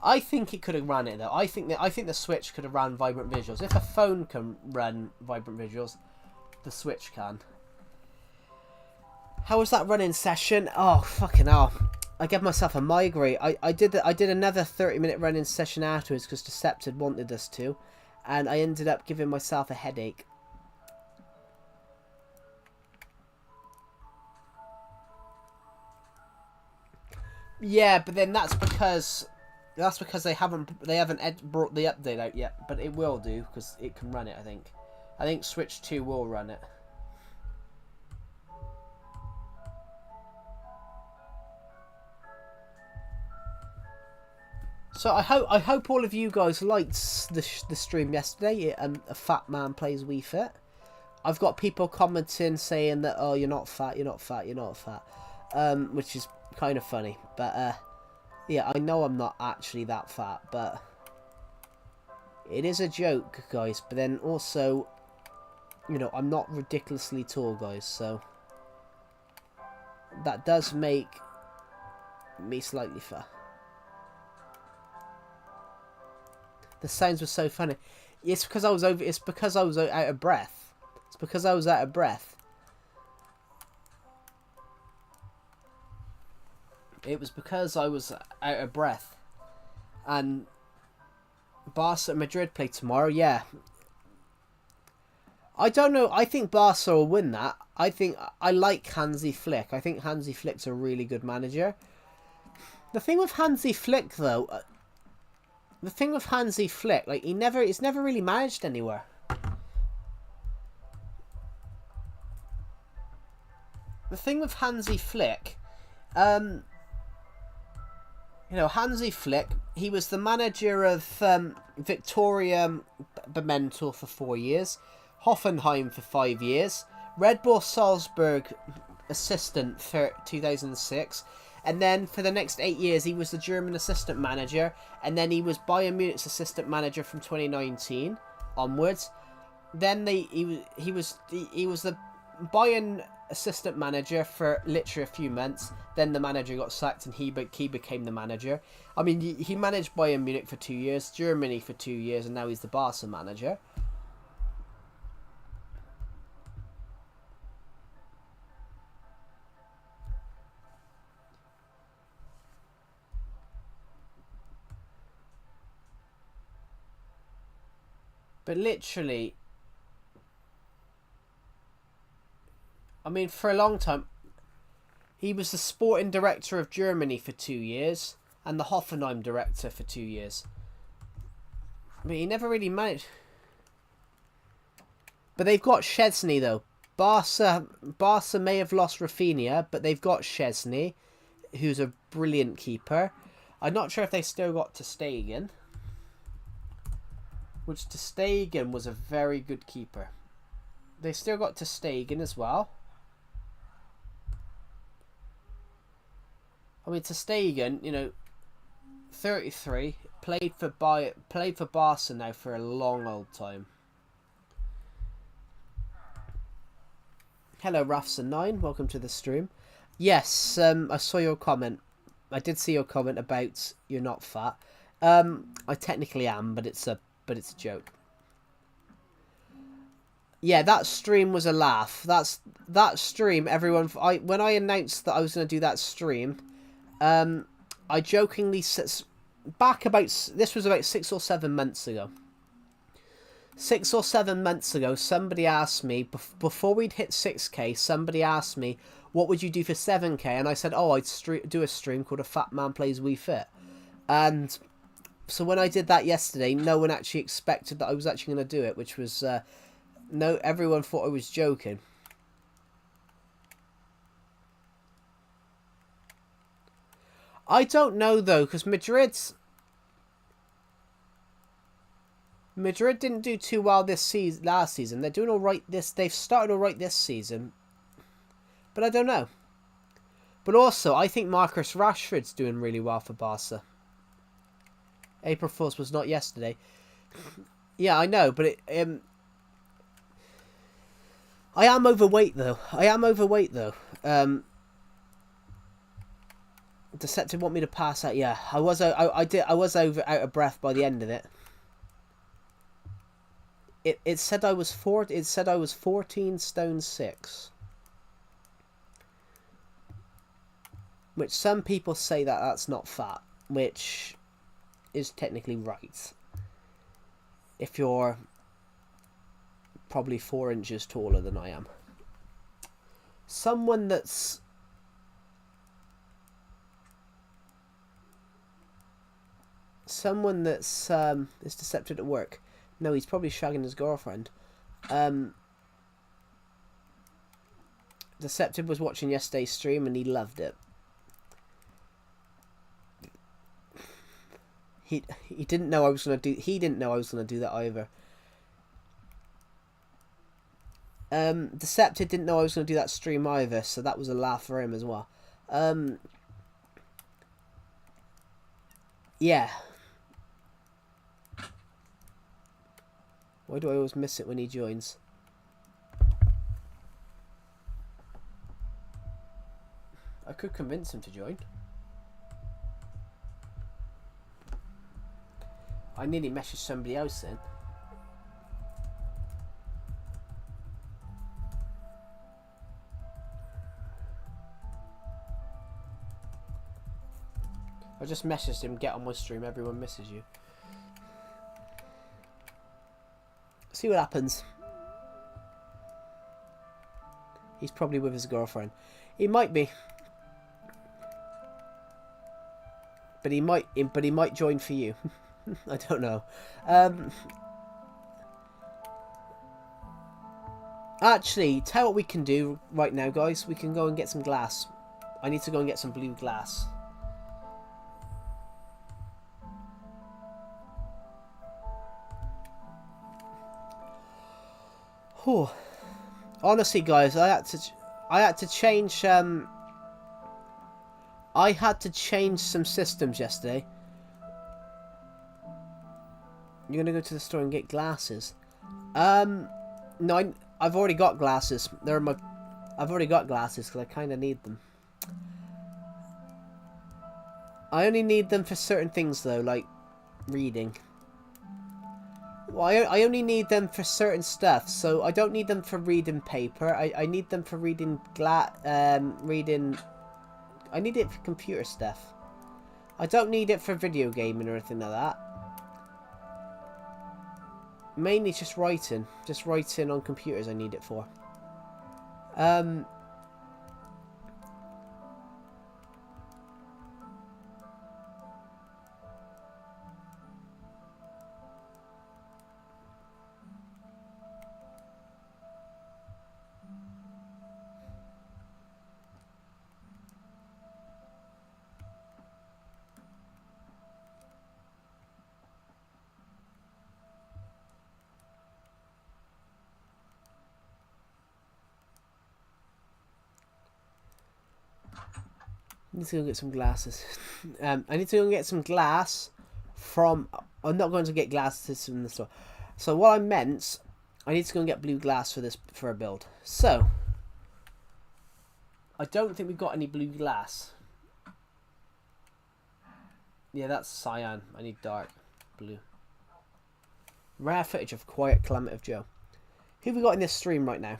I think it could have run it though. I think the Switch could have run Vibrant Visuals. If a phone can run Vibrant Visuals, the Switch can. How was that running session? Oh fucking hell! I gave myself a migraine. I did another 30-minute running session afterwards because Decepted wanted us to, and I ended up giving myself a headache. Yeah, but then that's because they haven't brought the update out yet, but it will do because it can run it. I think Switch 2 will run it. So I hope all of you guys liked the stream yesterday. A fat man plays Wii Fit. I've got people commenting saying that, oh, you're not fat, you're not fat, you're not fat, which is kind of funny, but yeah, I know I'm not actually that fat, but It is a joke, guys, but then also, you know, I'm not ridiculously tall, guys, so that does make me slightly fat. The sounds were so funny. It's because I was out of breath. It's because I was out of breath. It was because I was out of breath. And Barca and Madrid play tomorrow, yeah. I don't know. I think Barca will win that. I like Hansi Flick. I think Hansi Flick's a really good manager. The thing with Hansi Flick, though, like he's never really managed anywhere. The thing with Hansi Flick, you know, Hansi Flick, he was the manager of Victoria Bimmental for 4 years, Hoffenheim for 5 years, Red Bull Salzburg assistant for 2006, and then for the next 8 years he was the German assistant manager, and then he was Bayern Munich's assistant manager from 2019 onwards. Then he was the Bayern assistant manager for literally a few months. Then the manager got sacked and he became the manager. I mean, he managed Bayern Munich for 2 years, Germany for 2 years, and now he's the Barca manager. But literally, I mean, for a long time, he was the sporting director of Germany for 2 years and the Hoffenheim director for 2 years. I mean, he never really managed. But they've got Szczesny, though. Barca may have lost Rafinha, but they've got Szczesny, who's a brilliant keeper. I'm not sure if they still got ter Stegen. Which ter Stegen was a very good keeper. They still got ter Stegen as well. I mean, ter Stegen, you know, 33, played for Barca now for a long old time. Hello, Rafson9, welcome to the stream. Yes, I saw your comment. I did see your comment about you're not fat. I technically am, but it's a joke. Yeah, that stream was a laugh. That stream, everyone. When I announced that I was going to do that stream, I jokingly back about this was about 6 or 7 months ago. 6 or 7 months ago, somebody asked me before we'd hit 6K. Somebody asked me, "What would you do for 7K?" And I said, "Oh, I'd do a stream called A Fat Man Plays Wii Fit." And so when I did that yesterday, no one actually expected that I was actually going to do it, which was no. Everyone thought I was joking. I don't know though, because Madrid didn't do too well last season. They're doing all right they've started all right this season. But I don't know. But also, I think Marcus Rashford's doing really well for Barca. April Fool's was not yesterday. Yeah, I know, but I am overweight though. Deceptive want me to pass out. Yeah, I was out of breath by the end of it. It said I was 14 stone 6. Which some people say that that's not fat, which is technically right. If you're probably 4 inches taller than I am. Someone that's is deceptive at work. No, he's probably shagging his girlfriend. Deceptive was watching yesterday's stream and he loved it. He didn't know I was gonna do. He didn't know I was gonna do that either. Deceptive didn't know I was gonna do that stream either, so that was a laugh for him as well. Yeah. Why do I always miss it when he joins? I could convince him to join. I nearly messaged somebody else then. I just messaged him, get on my stream, everyone misses you. See what happens. He's probably with his girlfriend. He might be. But he might join for you. I don't know. Actually, tell what we can do right now, guys. We can go and get some glass. I need to go and get some blue glass. Whew. Honestly, guys, I had to change. I had to change some systems yesterday. You're gonna go to the store and get glasses. No, I've already got glasses. I've already got glasses because I kind of need them. I only need them for certain things though, like reading. Well, I only need them for certain stuff, so I don't need them for reading paper. I need them for reading reading. I need it for computer stuff. I don't need it for video gaming or anything like that. Mainly just writing. Just writing on computers I need it for. I need to go get some glasses. I need to go and get some glass from... I'm not going to get glasses from the store. So what I meant, I need to go and get blue glass for a build. So, I don't think we've got any blue glass. Yeah, that's cyan. I need dark blue. Rare footage of Quiet Calamity of Joe. Who have we got in this stream right now?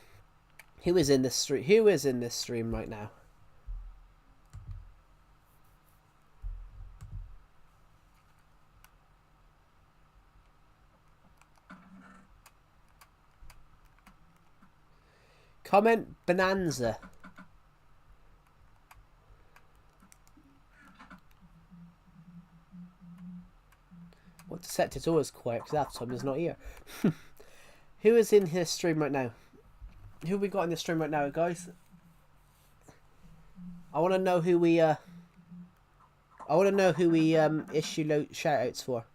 Who is in this stream? Who is in this stream right now? Comment Bonanza. What to set it's always quiet because half time is not here. Who is in his stream right now? Who have we got in the stream right now, guys? I want to know who we issue shout outs for.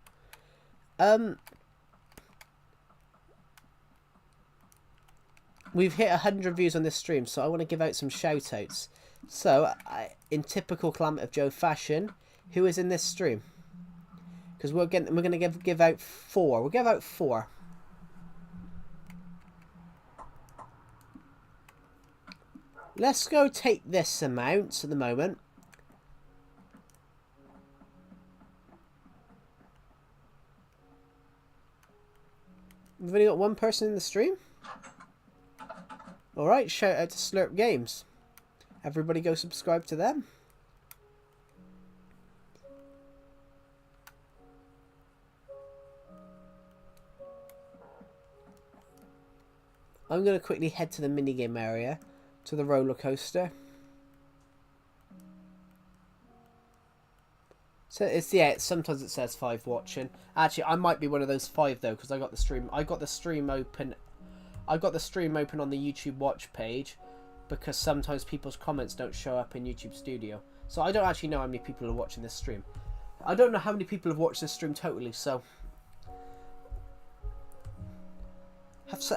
We've hit 100 views on this stream, so I want to give out some shout outs. So, in typical Calamity of Joe fashion, who is in this stream? Because we're going to give out 4. We'll give out 4. Let's go take this amount at the moment. We've only got one person in the stream. Alright, shout out to Slurp Games. Everybody go subscribe to them. I'm going to quickly head to the minigame area, to the roller coaster. So it's, yeah, sometimes it says 5 watching. Actually, I might be one of those 5 though, because I got the stream open. I got the stream open on the YouTube watch page because sometimes people's comments don't show up in YouTube Studio. So I don't actually know how many people are watching this stream. I don't know how many people have watched this stream totally, so...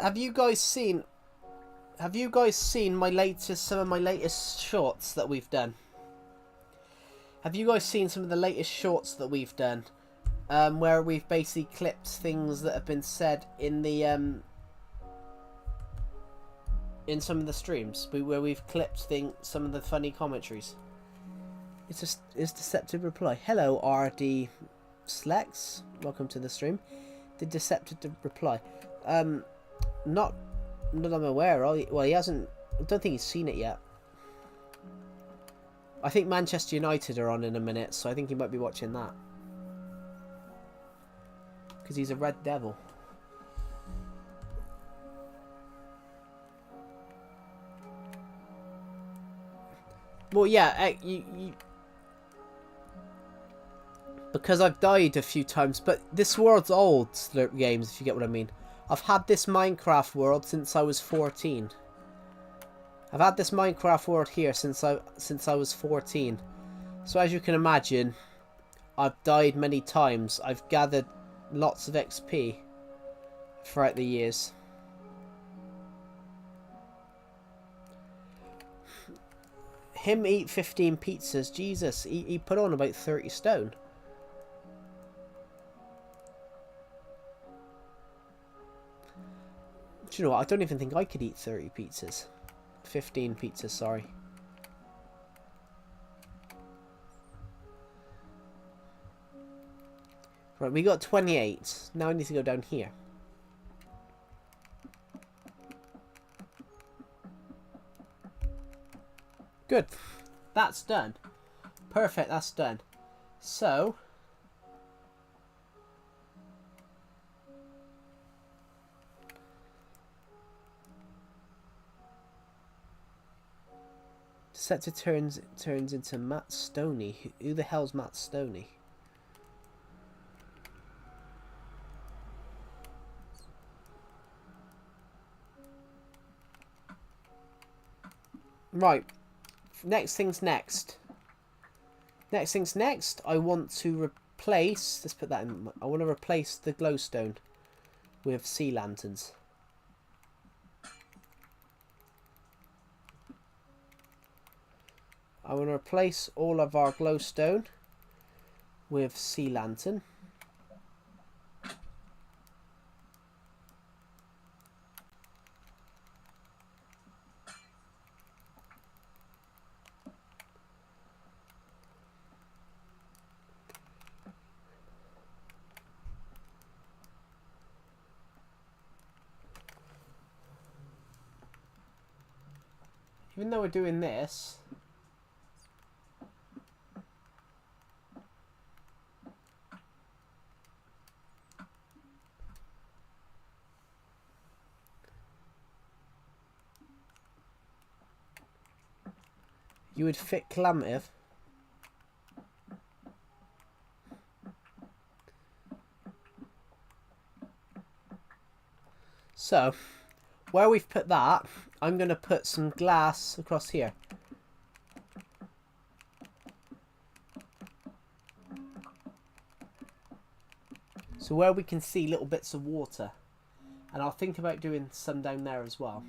Have you guys seen some of my latest shorts that we've done? Have you guys seen some of the latest shorts that we've done? where we've basically clipped things that have been said in the in some of the streams, where we've clipped some of the funny commentaries. It's deceptive reply. Hello, RD Slex. Welcome to the stream. The deceptive reply. Not that I'm aware of. Well, he hasn't. I don't think he's seen it yet. I think Manchester United are on in a minute, so I think he might be watching that. Because he's a Red Devil. Well, yeah, because I've died a few times, but this world's old, Slurp Games, if you get what I mean. I've had this Minecraft world since I was 14. I've had this Minecraft world here since I was 14. So as you can imagine, I've died many times. I've gathered lots of XP throughout the years. Him eat 15 pizzas, Jesus, he put on about 30 stone. Do you know what? I don't even think I could eat 30 pizzas. 15 pizzas, sorry. Right, we got 28. Now I need to go down here. Good. That's done. Perfect, that's done. So... Deceptor turns into Matt Stoney. Who the hell's Matt Stoney? Right. Next thing's next. Next thing's next. I want to replace... Let's put that in. I want to replace the glowstone with sea lanterns. I want to replace all of our glowstone with sea lantern. Even though we're doing this... You would fit Calamity. So, where we've put that, I'm going to put some glass across here. So where we can see little bits of water. And I'll think about doing some down there as well.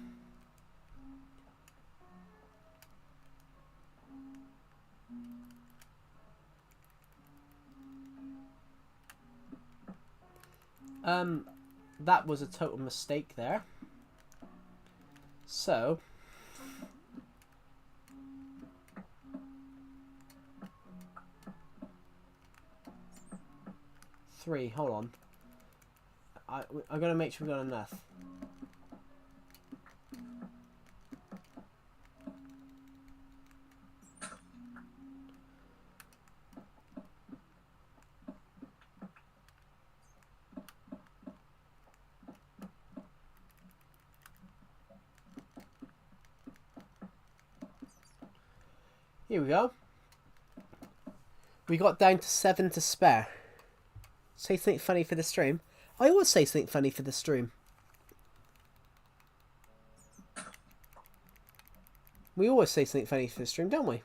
That was a total mistake there. So, hold on. I'm gonna make sure we got enough. Here we go. We got down to 7 to spare. Say something funny for the stream. I always say something funny for the stream. We always say something funny for the stream, don't we?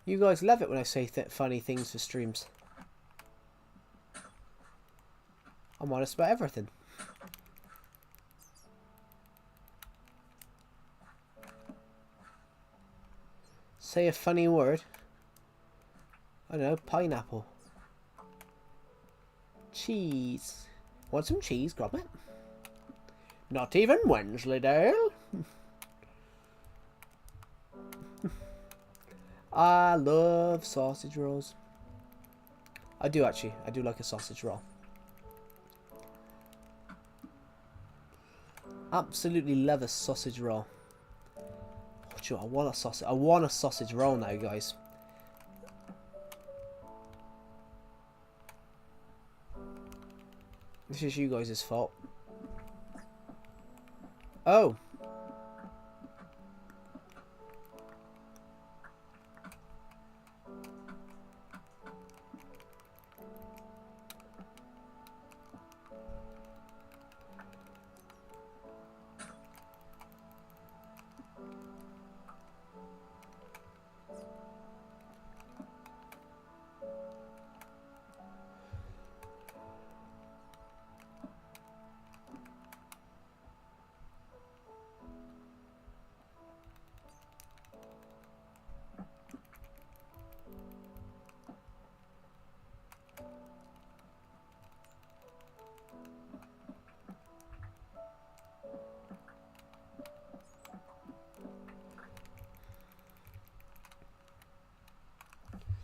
You guys love it when I say funny things for streams. I'm honest about everything. Say a funny word. I don't know, pineapple. Cheese. Want some cheese, Gromit? Not even Wensleydale. I love sausage rolls. I do actually. I do like a sausage roll. Absolutely love a sausage roll. Oh, sure, I want a sausage. I want a sausage roll now, guys. This is you guys' fault. Oh.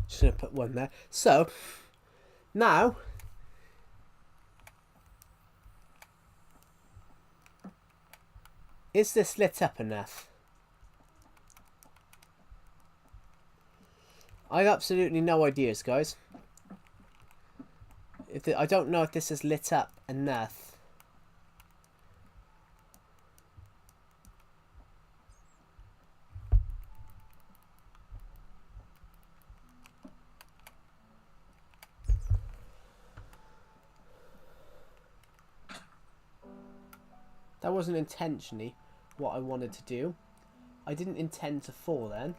Just gonna put one there. So now is this lit up enough? I have absolutely no ideas, guys. I don't know if this is lit up enough. That wasn't intentionally what I wanted to do. I didn't intend to fall then.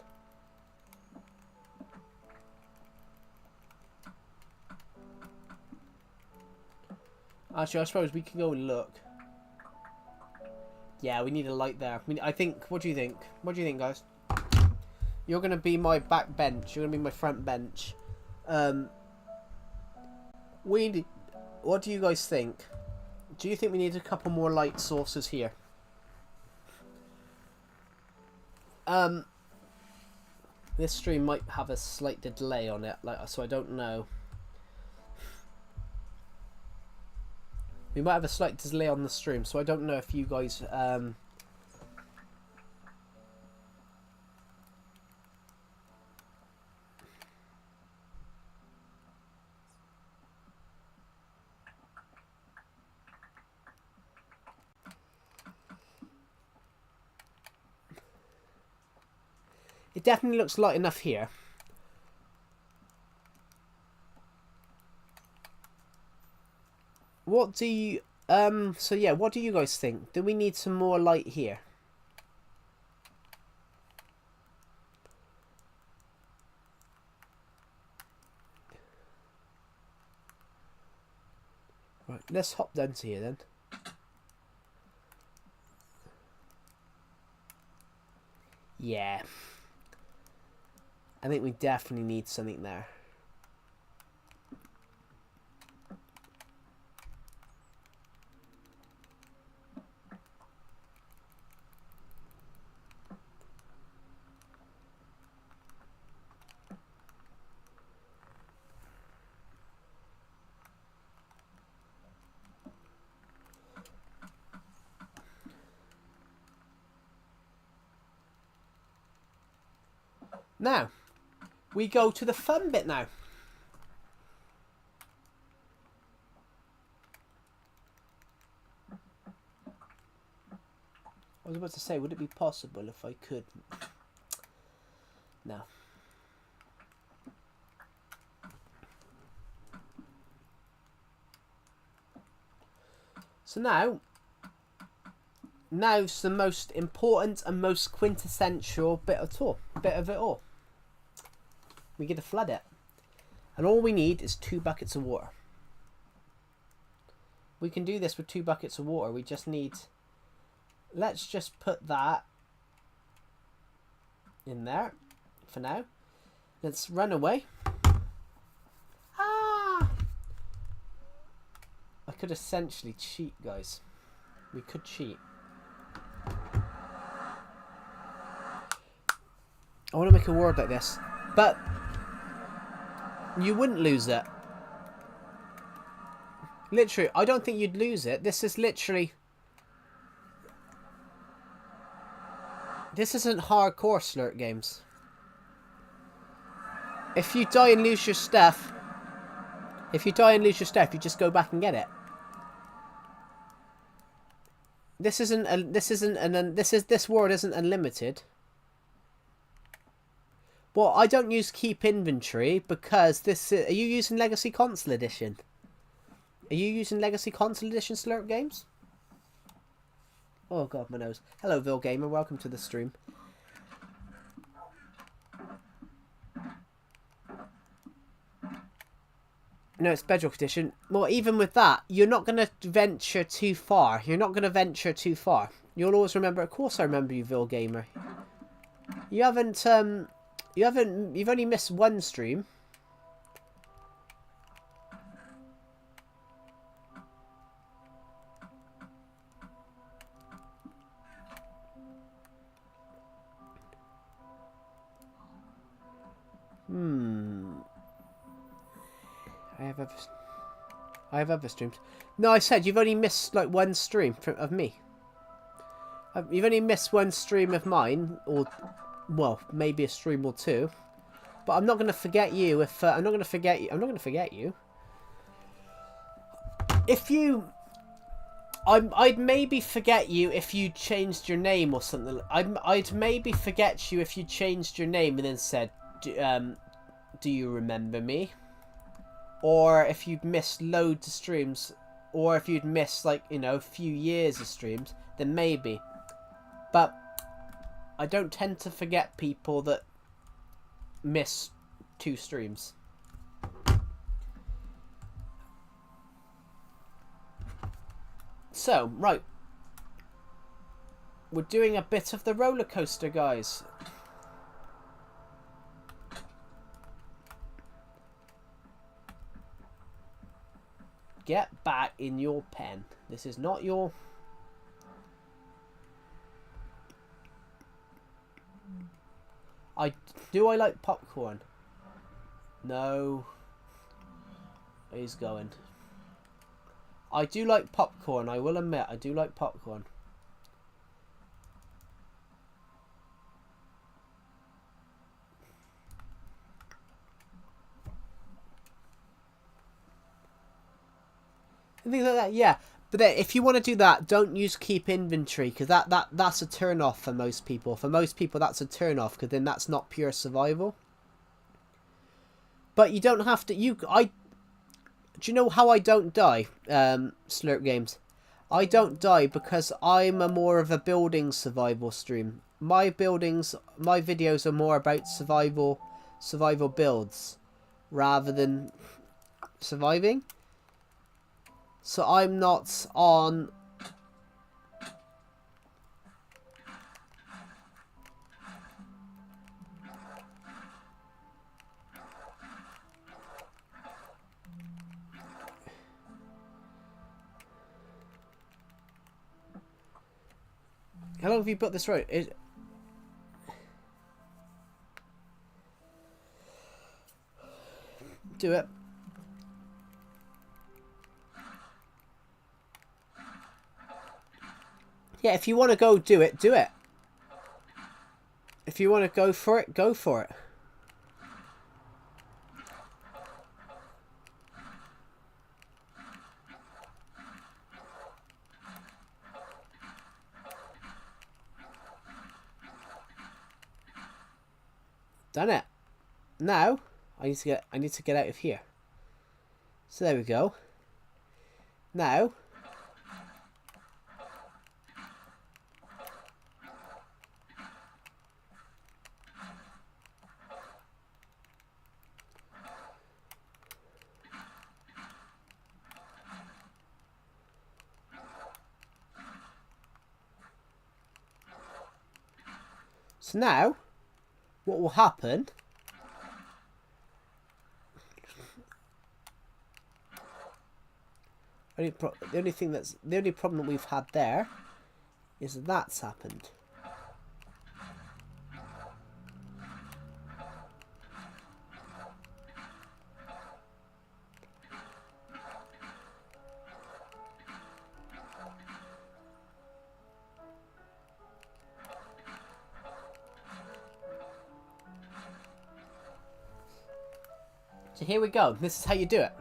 Actually, I suppose we can go and look. Yeah, we need a light there. I think, what do you think? What do you think, guys? You're going to be my back bench. You're going to be my front bench. What do you guys think? Do you think we need a couple more light sources here? This stream might have a slight delay on it, so I don't know. We might have a slight delay on the stream, so I don't know if you guys It definitely looks light enough here. What do you... So yeah, what do you guys think? Do we need some more light here? Right, let's hop down to here then. Yeah. I think we definitely need something there. Now, we go to the fun bit now. I was about to say, would it be possible if I could? No. So now's the most important and most quintessential bit of it all. We get to flood it. And all we need is 2 buckets of water. We can do this with 2 buckets of water. We just need... Let's just put that in there. for now. Let's run away. Ah! I could essentially cheat, guys. We could cheat. I want to make a word like this, but you wouldn't lose it. Literally, I don't think you'd lose it. This is literally... This isn't hardcore slurp games. If you die and lose your stuff... If you die and lose your stuff, you just go back and get it. This world isn't unlimited. Well, I don't use keep inventory because this is... Are you using Legacy Console Edition? Are you using Legacy Console Edition Slurp games? Oh god, my nose. Hello, Vil Gamer. Welcome to the stream. No, it's Bedrock Edition. Well, even with that, you're not going to venture too far. You're not going to venture too far. You'll always remember... Of course I remember you, Vil Gamer. You haven't... You've only missed one stream. I have other streams. No, I said you've only missed like one stream of me. You've only missed one stream of mine, or well, maybe a stream or two. But I'm not going to forget you. If I'm not going to forget you, I'm not going to forget you. If you, I'd maybe forget you if you changed your name or something. I'd maybe forget you if you changed your name and then said, "Do you remember me?" Or if you'd missed loads of streams, or if you'd missed, like, you know, a few years of streams, then maybe. But I don't tend to forget people that miss 2 streams. So, right. We're doing a bit of the roller coaster, guys. Get back in your pen. This is not your... Do I like popcorn? No. He's going. I do like popcorn, I will admit. I do like popcorn. And things like that, yeah. But then, if you want to do that, don't use keep inventory, because that's a turn off for most people. For most people, that's a turn off, because then that's not pure survival. But you don't have to. Do you know how I don't die? Slurp games. I don't die because I'm more of a building survival stream. My videos are more about survival builds, rather than surviving. So I'm not on... How long have you put this road? Do it. Yeah, if you want to go do it, do it. If you want to go for it, go for it. Done it. Now, I need to get out of here. So there we go. Now, what will happen... the only problem that we've had there is that's happened. So here we go. This is how you do it.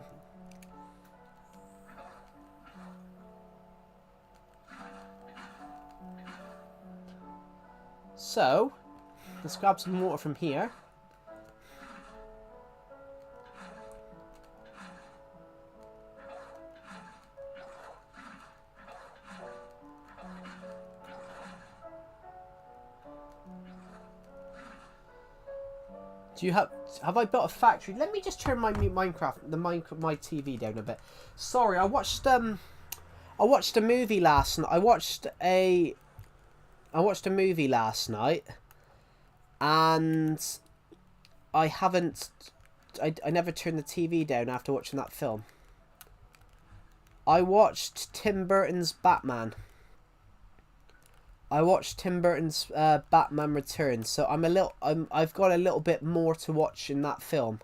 So, let's grab some water from here. Do you have I built a factory? Let me just turn my TV down a bit. Sorry, I watched a movie last night. I watched a movie last night, and I never turned the TV down after watching that film. I watched Tim Burton's Batman. Batman Returns, so I've got a little bit more to watch in that film.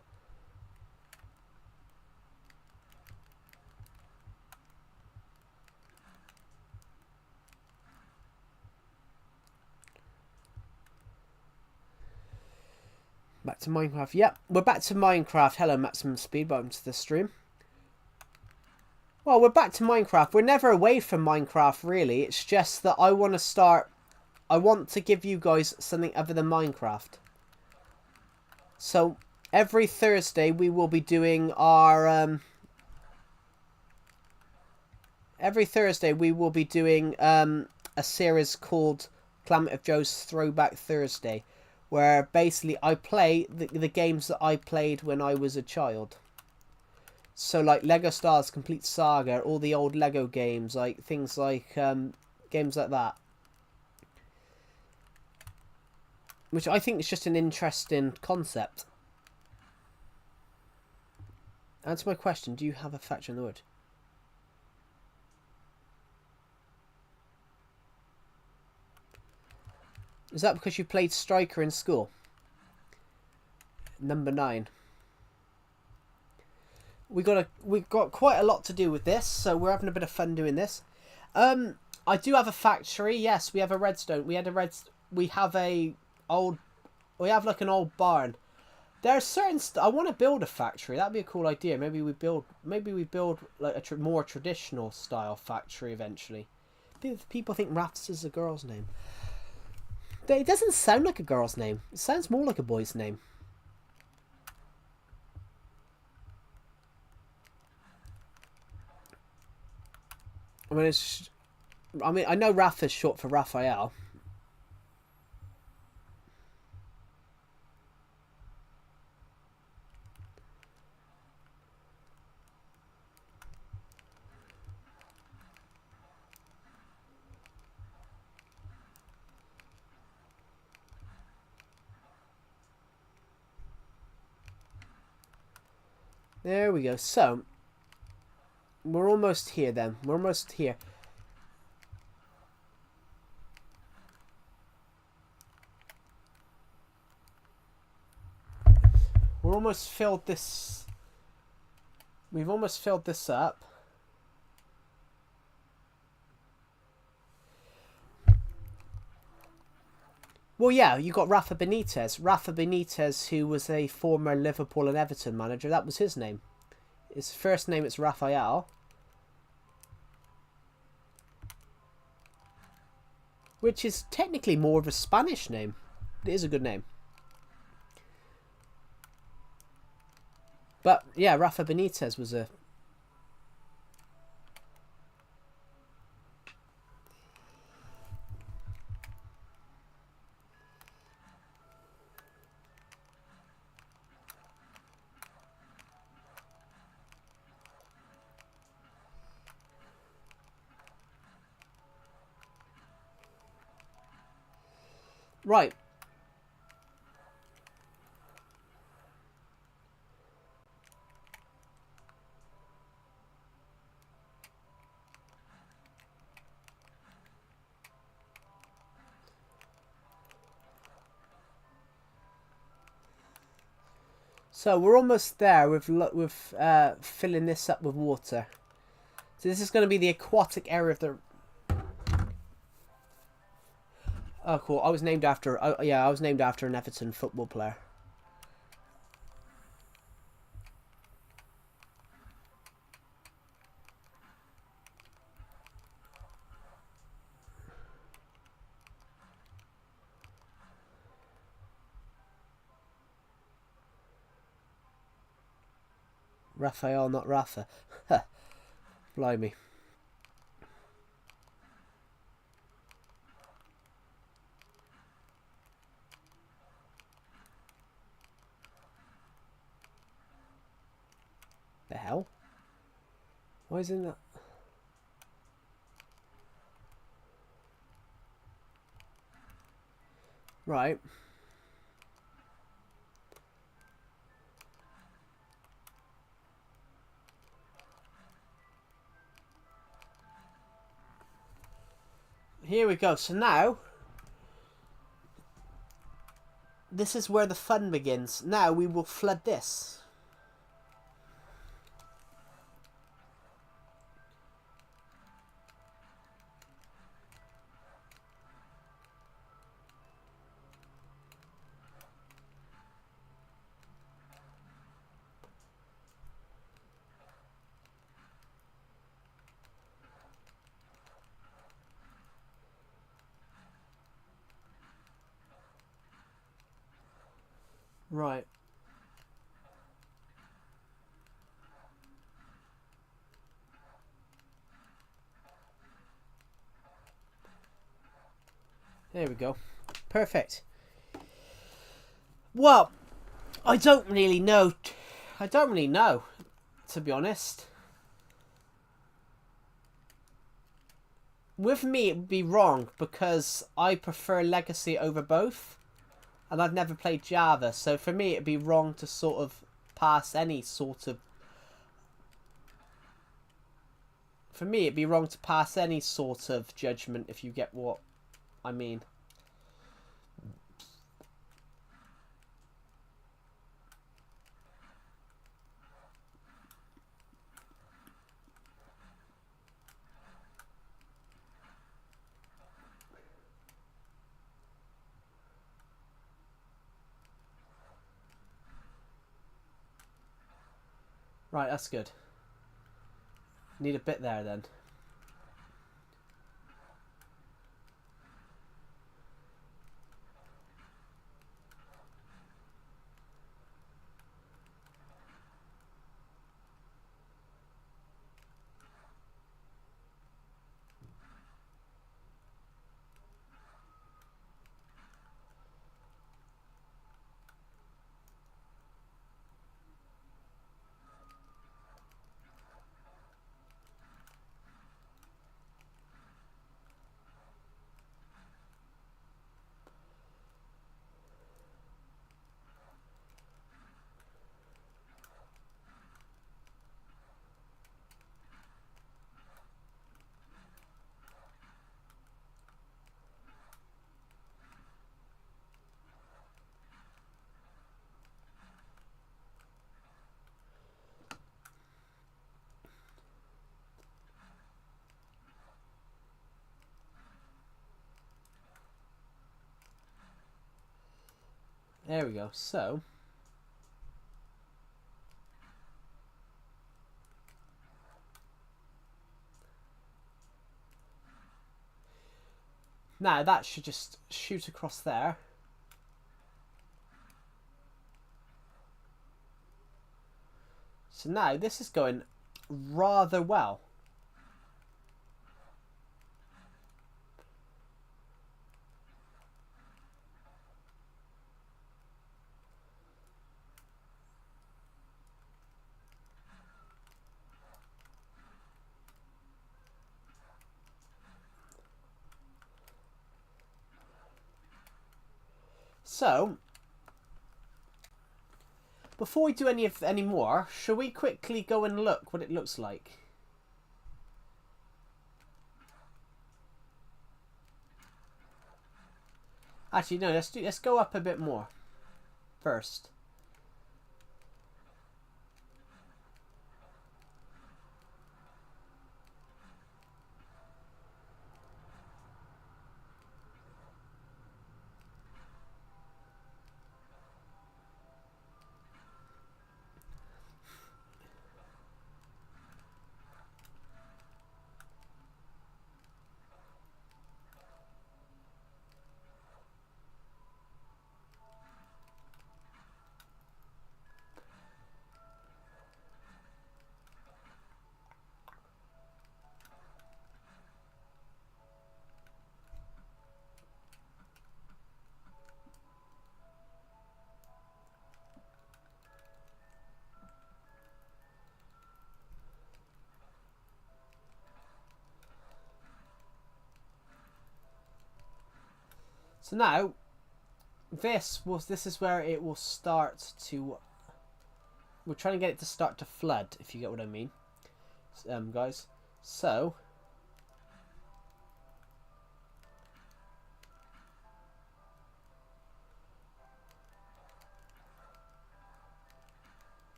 Back to Minecraft. Yep, we're back to Minecraft. Hello, Maximum Speed. Welcome to the stream. Well, we're back to Minecraft. We're never away from Minecraft, really. It's just that I want to give you guys something other than Minecraft. So, every Thursday we will be doing our... a series called Calamity of Joe's Throwback Thursday, where basically I play the games that I played when I was a child. So like Lego Star Wars Complete Saga, all the old Lego games, like things like games like that. Which I think is just an interesting concept. Answer my question, do you have a factory in the wood? Is that because you played Striker in school? Number 9. We've got quite a lot to do with this, so we're having a bit of fun doing this. I do have a factory. Yes, we have a redstone. We have like an old barn. There are certain I want to build a factory. That'd be a cool idea. Maybe we build like a more traditional style factory eventually. People think Rafts is a girl's name. It doesn't sound like a girl's name. It sounds more like a boy's name. I know Raph is short for Raphael. There we go. So, we're almost here then. We're almost here. We're almost filled this... We've almost filled this up. Well, yeah, you got Rafa Benitez. Rafa Benitez, who was a former Liverpool and Everton manager. That was his name. His first name is Raphael. Which is technically more of a Spanish name. It is a good name. But, yeah, Rafa Benitez was a... Right. So we're almost there with filling this up with water. So this is going to be the aquatic area of the... Oh, cool. I was named after... Oh, yeah, I was named after an Everton football player. Raphael, not Rafa. Blimey. The hell? Why isn't that? Right. Here we go. So now, this is where the fun begins. Now we will flood this. Right. There we go. Perfect. Well, I don't really know. I don't really know, to be honest. With me, it would be wrong because I prefer Legacy over both. And I've never played Java, so for me, it'd be wrong to sort of pass any sort of... For me, it'd be wrong to pass any sort of judgment, if you get what I mean. Right, that's good. Need a bit there then. There we go. So... Now, that should just shoot across there. So now, this is going rather well. So, before we do any more, shall we quickly go and look what it looks like? Actually, no. Let's go up a bit more first. So now, this is where it will start to... We're trying to get it to start to flood, if you get what I mean, guys. So...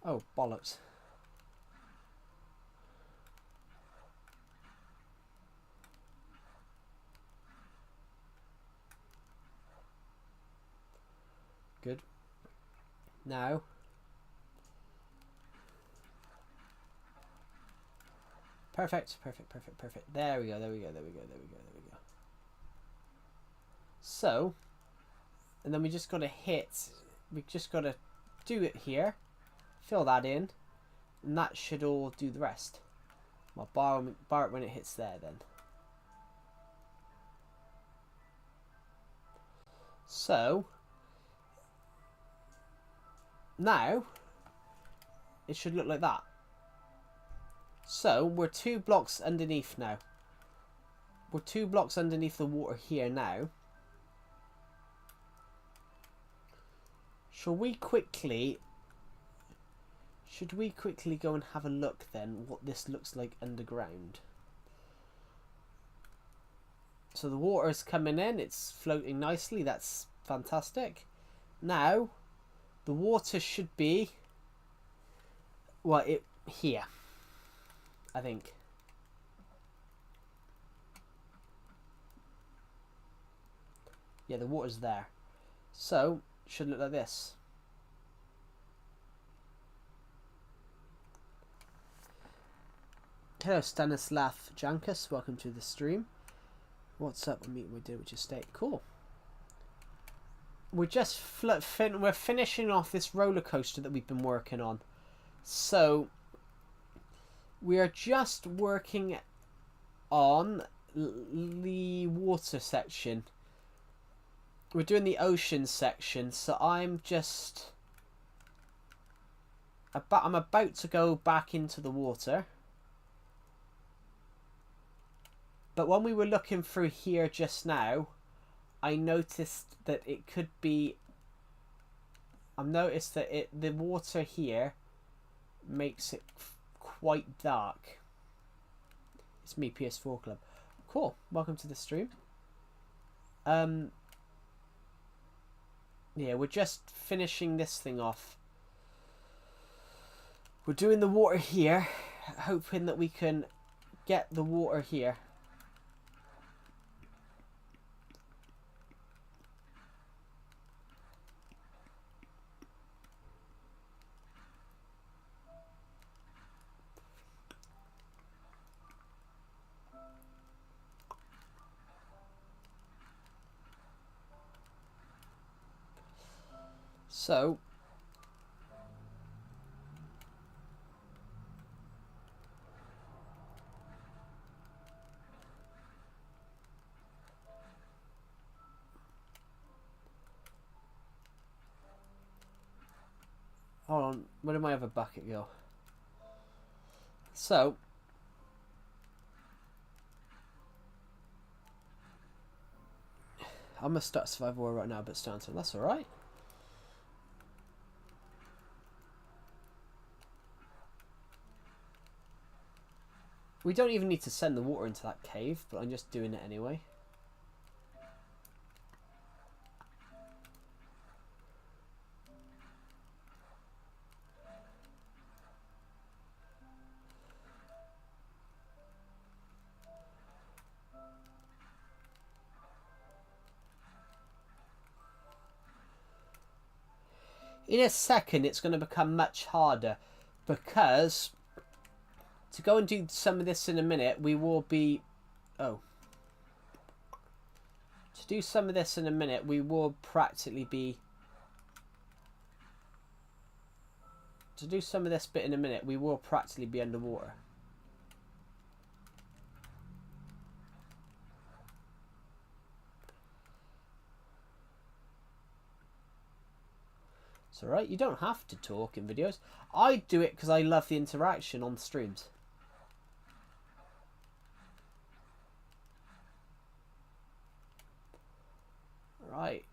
Oh, bollocks. Good. Now... Perfect, perfect, perfect, perfect. There we go, there we go, there we go, there we go, there we go. So, and then we just got to hit, we just got to do it here, fill that in, and that should all do the rest. Well, bar it when it hits there then. So, now, it should look like that. So, we're 2 blocks underneath now. We're 2 blocks underneath the water here now. Should we quickly go and have a look then what this looks like underground? So the water is coming in, it's floating nicely, that's fantastic. Now, the water should be, well, here, I think. Yeah, the water's there. So, should look like this. Hello, Stanislav Jankus. Welcome to the stream. What's up? We're doing with your state. Cool. We're just we're finishing off this roller coaster that we've been working on. So we are just working on the water section. We're doing the ocean section, so I'm about to go back into the water. But when we were looking through here just now, I noticed that it could be... I've noticed that the water here makes it quite dark. It's me, PS4 Club. Cool. Welcome to the stream. Yeah, we're just finishing this thing off. We're doing the water here, hoping that we can get the water here. So, hold on, where did my other bucket go? So, I'm gonna start survival war right now, but Stanton, that's alright. We don't even need to send the water into that cave, but I'm just doing it anyway. In a second, it's going to become much harder, because to go and do some of this in a minute, we will be... Oh. To do some of this in a minute, we will practically be... To do some of this bit in a minute, we will practically be underwater. It's alright, you don't have to talk in videos. I do it because I love the interaction on streams. Right.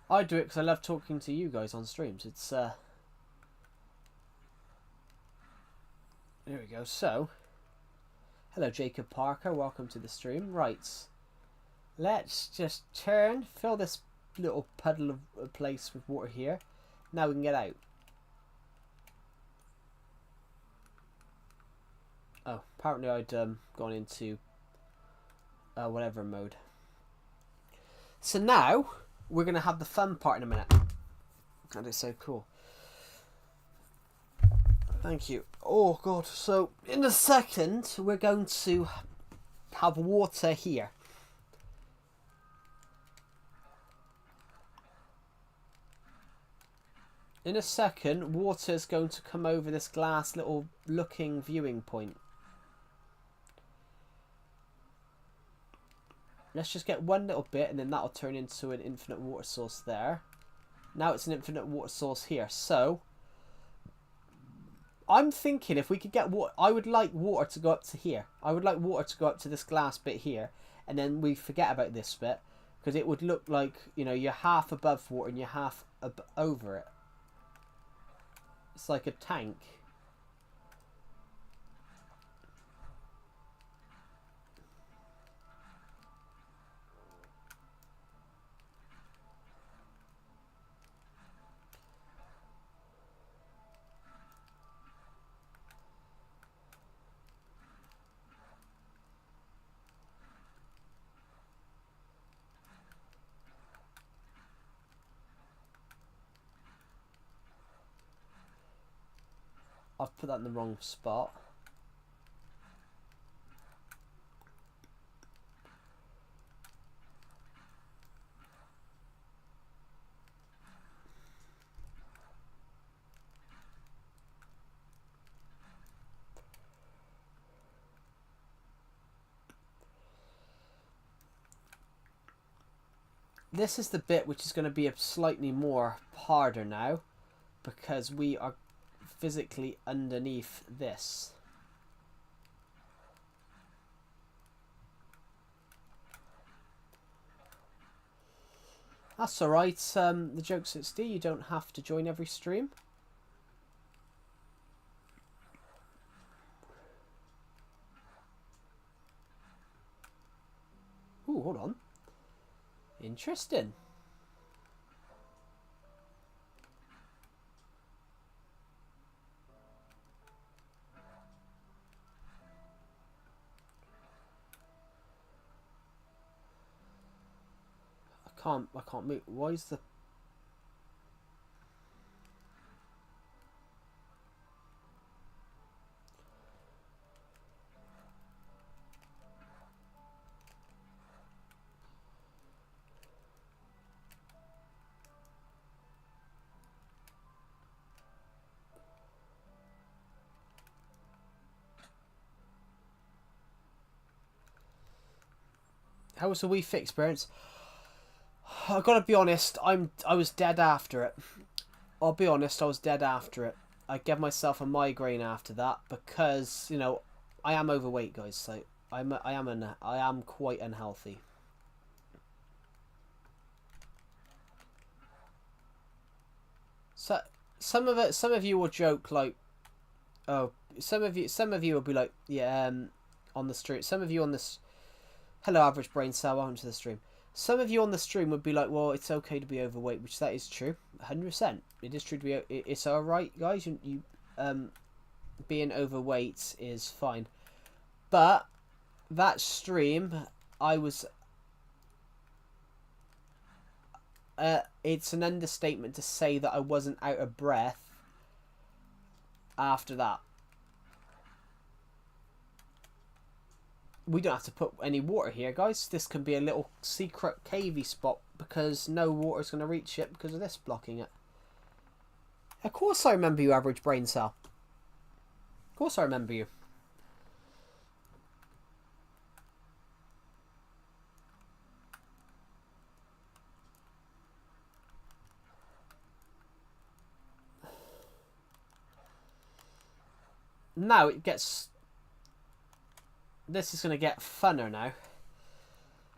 I do it because I love talking to you guys on streams. It's, There we go. So, hello Jacob Parker, welcome to the stream. Right. Let's just fill this little puddle of a place with water here. Now we can get out. Oh, apparently I'd gone into whatever mode. So now we're going to have the fun part in a minute. That is so cool. Thank you. Oh god, so in a second we're going to have water here. In a second, water is going to come over this glass little looking viewing point. Let's just get one little bit and then that'll turn into an infinite water source there. Now it's an infinite water source here. So, I'm thinking if we could get water, I would like water to go up to here. I would like water to go up to this glass bit here. And then we forget about this bit. Because it would look like, you know, you're half above water and you're half over it. It's like a tank. I've put that in the wrong spot. This is the bit which is going to be a slightly more harder now because we are physically underneath this. That's alright, the joke's at Steve, you don't have to join every stream. Ooh, hold on. Interesting. I can't move. Why is the... How was the Wii Fit experience? I've got to be honest, I was dead after it. I'll be honest, I was dead after it. I gave myself a migraine after that because, you know, I am overweight, guys. So I am quite unhealthy. So some of you will joke like, oh, some of you will be like, yeah, on the street. Some of you on this, hello, average brain cell, welcome to the stream. Some of you on the stream would be like, well, it's okay to be overweight, which that is true, 100%. It is true to be. It's all right, guys. You being overweight is fine, but that stream, I was. It's an understatement to say that I wasn't out of breath after that. We don't have to put any water here, guys. This can be a little secret cavey spot because no water's going to reach it because of this blocking it. Of course I remember you, average brain cell. Of course I remember you. now it gets... This is going to get funner now.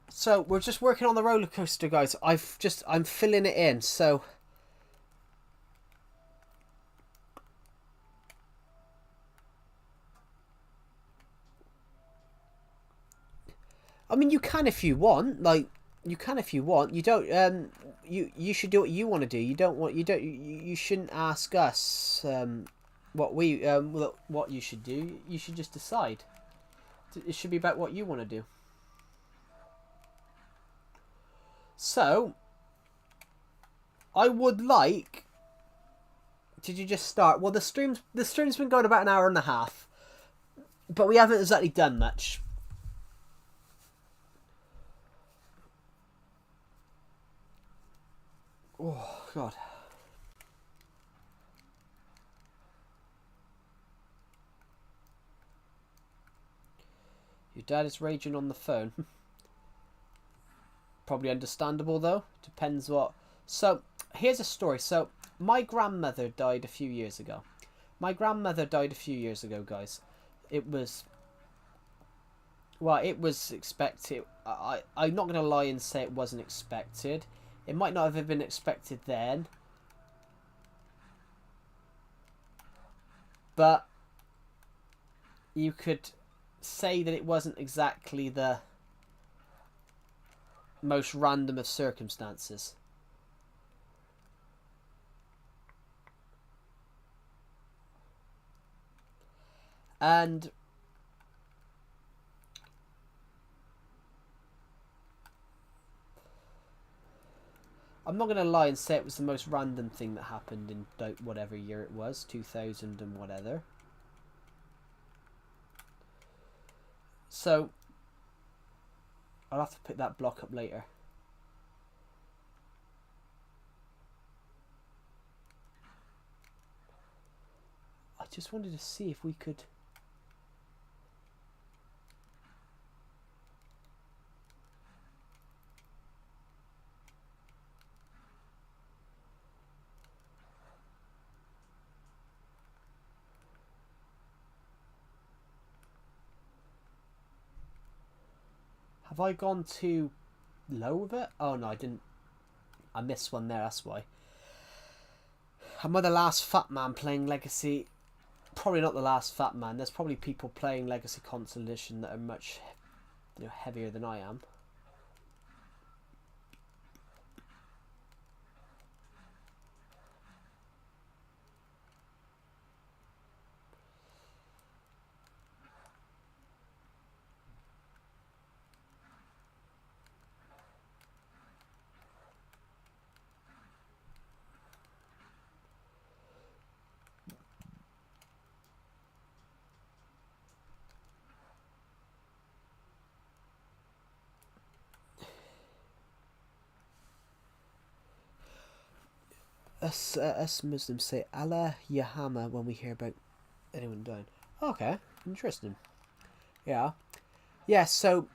So, we're just working on the roller coaster, guys. I'm filling it in, so... I mean, you can if you want. Like, you can if you want. You don't. You should do what you want to do. You don't want. You don't. You shouldn't ask us. What we. What you should do. You should just decide. It should be about what you want to do. So, I would like. Did you just start? Well, the stream's been going about an hour and a half, but we haven't exactly done much. Oh, God. Your dad is raging on the phone. Probably understandable, though. Depends what... So, here's a story. So, my grandmother died a few years ago. Guys. It was... Well, it was expected. I'm not going to lie and say it wasn't expected. It might not have been expected then. But you could say that it wasn't exactly the most random of circumstances. And I'm not going to lie and say it was the most random thing that happened in whatever year it was, 2000 and whatever. So, I'll have to pick that block up later. I just wanted to see if we could... Have I gone too low with it? Oh no, I didn't. I missed one there, that's why. Am I the last fat man playing Legacy? Probably not the last fat man. There's probably people playing Legacy Console Edition that are much heavier than I am. Us Muslims say Allah Yahama when we hear about anyone dying. Okay, interesting. Yeah. Yeah, so...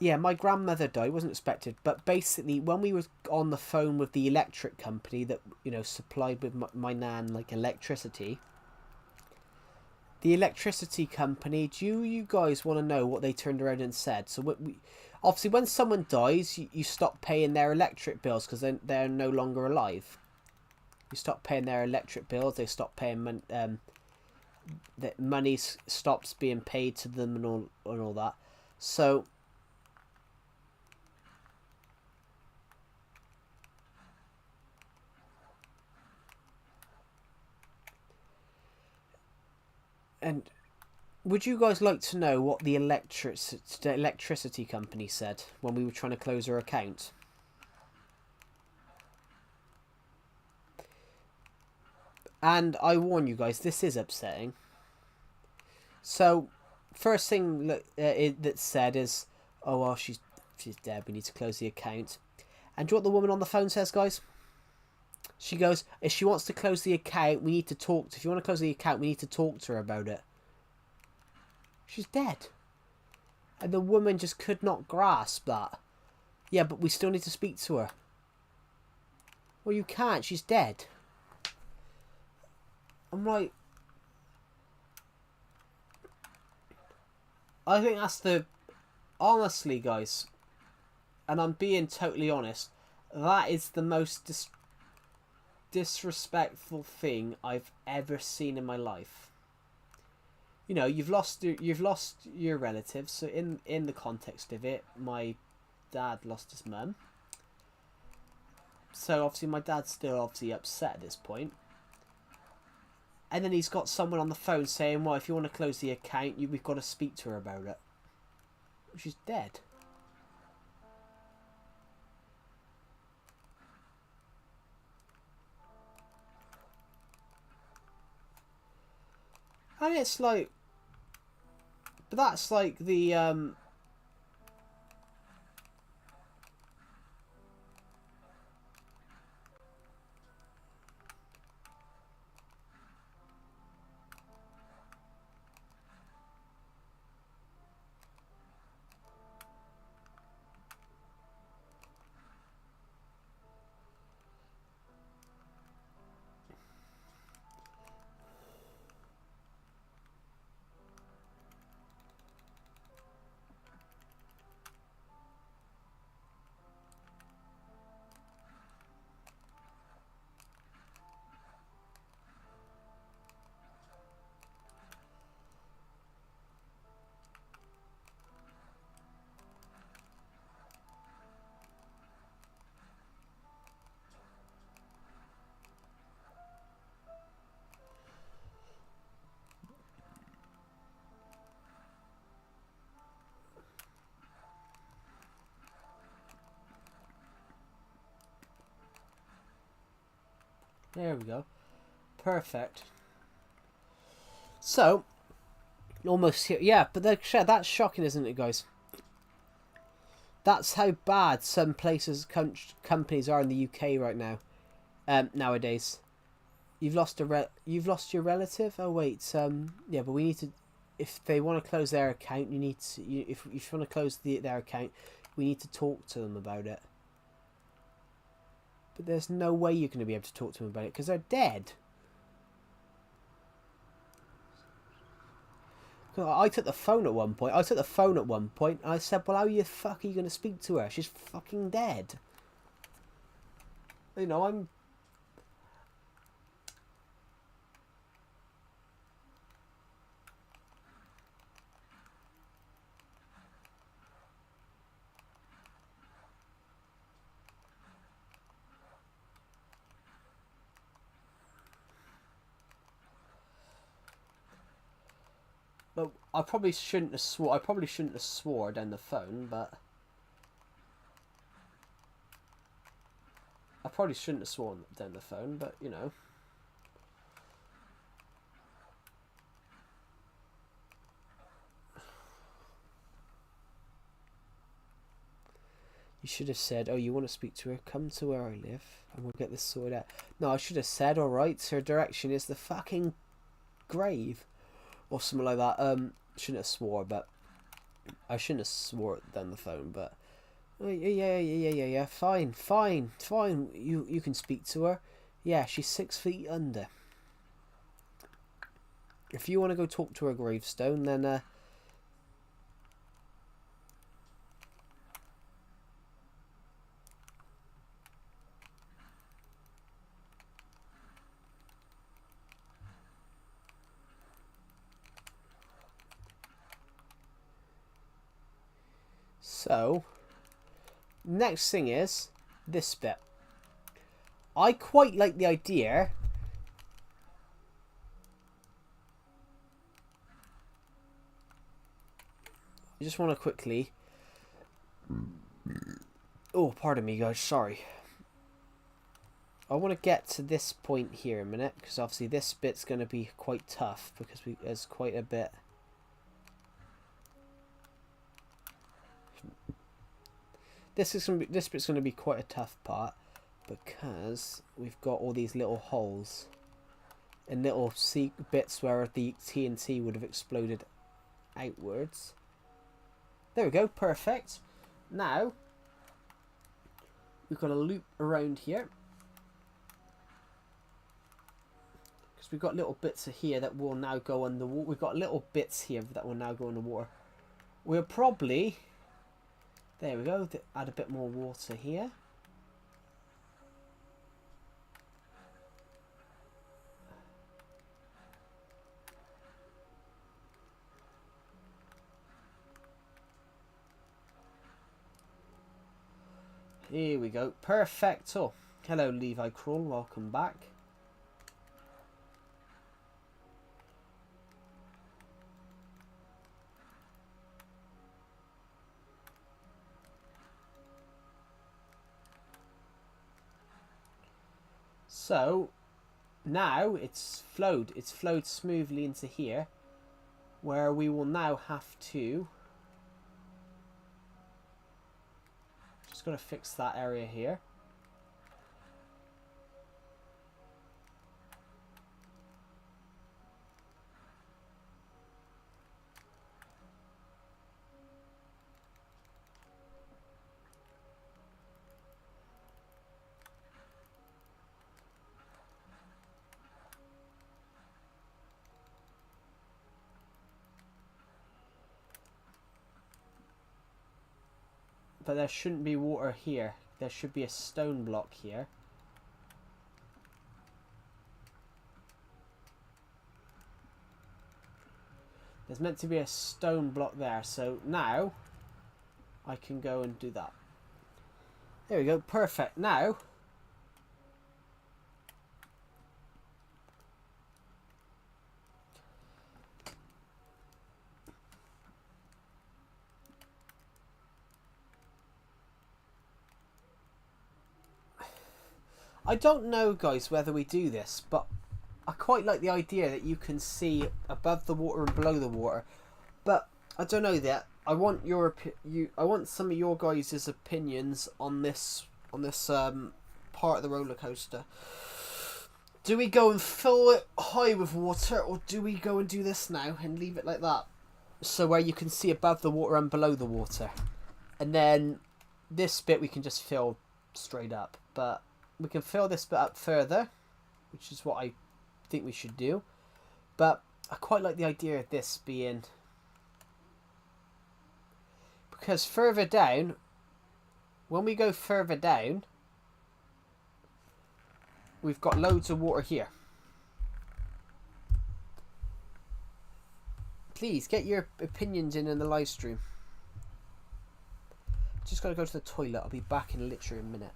Yeah, my grandmother died. Wasn't expected. But basically, when we were on the phone with the electric company that, supplied with my nan, like, electricity... The electricity company, do you guys want to know what they turned around and said? So obviously when someone dies, you stop paying their electric bills because they're no longer alive. You stop paying their electric bills, they stop paying that money stops being paid to them and all that. So and would you guys like to know what the electricity company said when we were trying to close our account? And I warn you guys, this is upsetting. So, first thing that's said is, oh, well, she's dead, we need to close the account. And do you know what the woman on the phone says, guys? She goes, if she wants to close the account, we need to talk to... If you want to close the account, we need to talk to her about it. She's dead. And the woman just could not grasp that. Yeah, but we still need to speak to her. Well, you can't. She's dead. I'm like... I think that's the... Honestly, guys, and I'm being totally honest, that is the most disrespectful thing I've ever seen in my life. You know, you've lost your relatives. So in the context of it, my dad lost his mum. So obviously my dad's still obviously upset at this point. And then he's got someone on the phone saying, well, if you want to close the account, we've got to speak to her about it. She's dead. And it's like... But that's like the... There we go. Perfect. So, almost here. Yeah, but that's shocking, isn't it, guys? That's how bad some places, companies are in the UK right now. Nowadays, you've lost your relative. Oh wait, yeah, but we need to. If they want to close their account, you need to. If you want to close their account, we need to talk to them about it. But there's no way you're going to be able to talk to them about it because they're dead. I took the phone at one point. And I said, well, how the fuck are you going to speak to her? She's fucking dead. You know, I'm... But I probably shouldn't have swore down the phone, but... I probably shouldn't have sworn down the phone, but, you know... You should have said, oh, you want to speak to her? Come to where I live, and we'll get this sorted out. No, I should have said, alright, her direction is the fucking grave. Or something like that. Shouldn't have swore, but... I shouldn't have swore down the phone, but... Oh, yeah, fine. You can speak to her. Yeah, she's 6 feet under. If you want to go talk to her gravestone, then... So, next thing is this bit. I quite like the idea. I just want to quickly... Oh, pardon me, guys. Sorry. I want to get to this point here in a minute, because obviously this bit's going to be quite tough, because there's quite a bit... This bit's going to be quite a tough part because we've got all these little holes and little bits where the TNT would have exploded outwards. There we go, perfect. Now we've got a loop around here because we've got little bits of here that will now go on the water. We've got little bits here that will now go on the water. we'll probably, there we go, add a bit more water here. Here we go. Perfecto. Hello, Levi Crawl. Welcome back. So, now it's flowed. It's flowed smoothly into here, where we will now have to... Just going to fix that area here. But there shouldn't be water here. There should be a stone block here. There's meant to be a stone block there. So now I can go and do that. There we go. Perfect. Now I don't know, guys, whether we do this, but I quite like the idea that you can see above the water and below the water. But I don't know that. I want I want some of your guys' opinions on this part of the roller coaster. Do we go and fill it high with water, or do we go and do this now and leave it like that? So where you can see above the water and below the water. And then this bit we can just fill straight up. But we can fill this bit up further, which is what I think we should do. But I quite like the idea of this being... Because further down, when we go further down, we've got loads of water here. Please, get your opinions in the live stream. Just got to go to the toilet. I'll be back in literally a minute.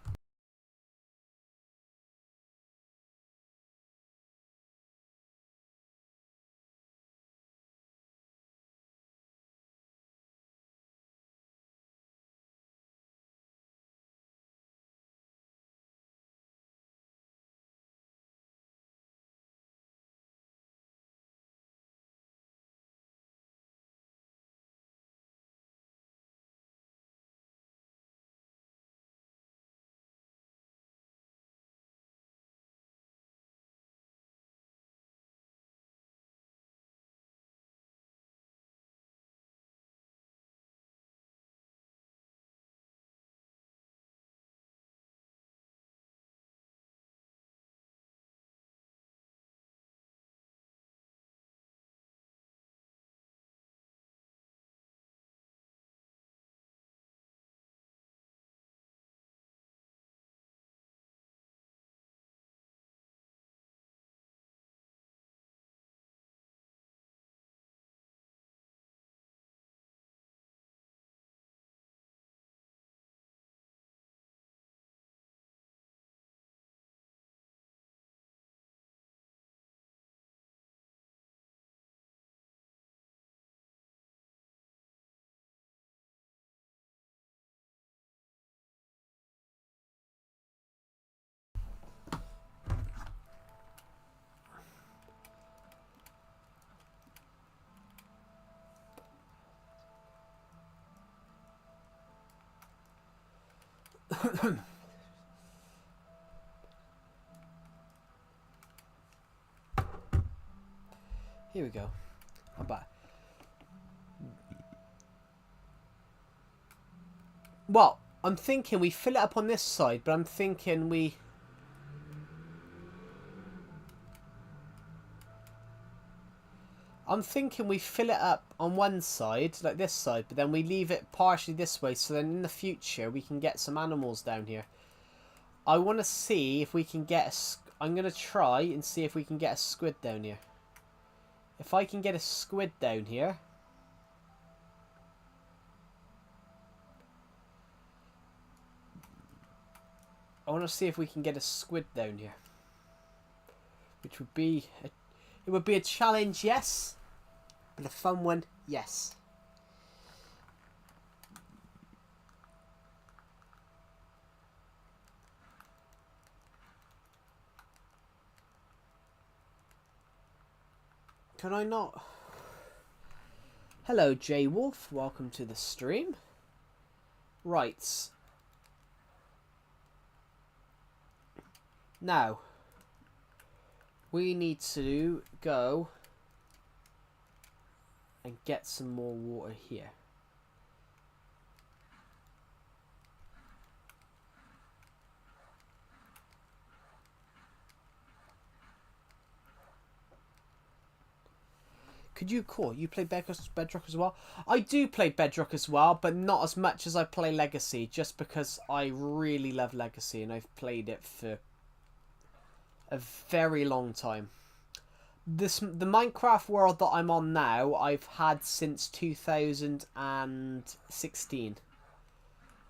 Here we go. I'm back. Well, I'm thinking we fill it up on this side, but I'm thinking we... I'm thinking we fill it up on one side, like this side, but then we leave it partially this way, so then in the future we can get some animals down here. I want to see if we can get a... I'm going to try and see if we can get a squid down here. If I can get a squid down here... I want to see if we can get a squid down here. Which would be... It would be a challenge, yes. But a fun one, yes. Can I not? Hello, J Wolf. Welcome to the stream. Right. Now, we need to go and get some more water here. Could you call? You play Bedrock as well? I do play Bedrock as well, but not as much as I play Legacy, just because I really love Legacy and I've played it for a very long time. The Minecraft world that I'm on now, I've had since 2016.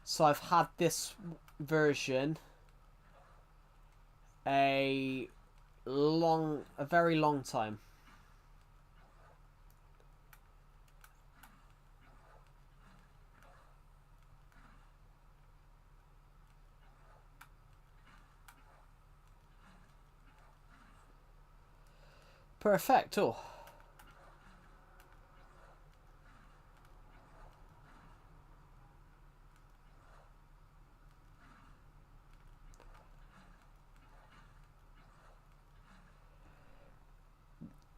So I've had this version a very long time. Perfecto.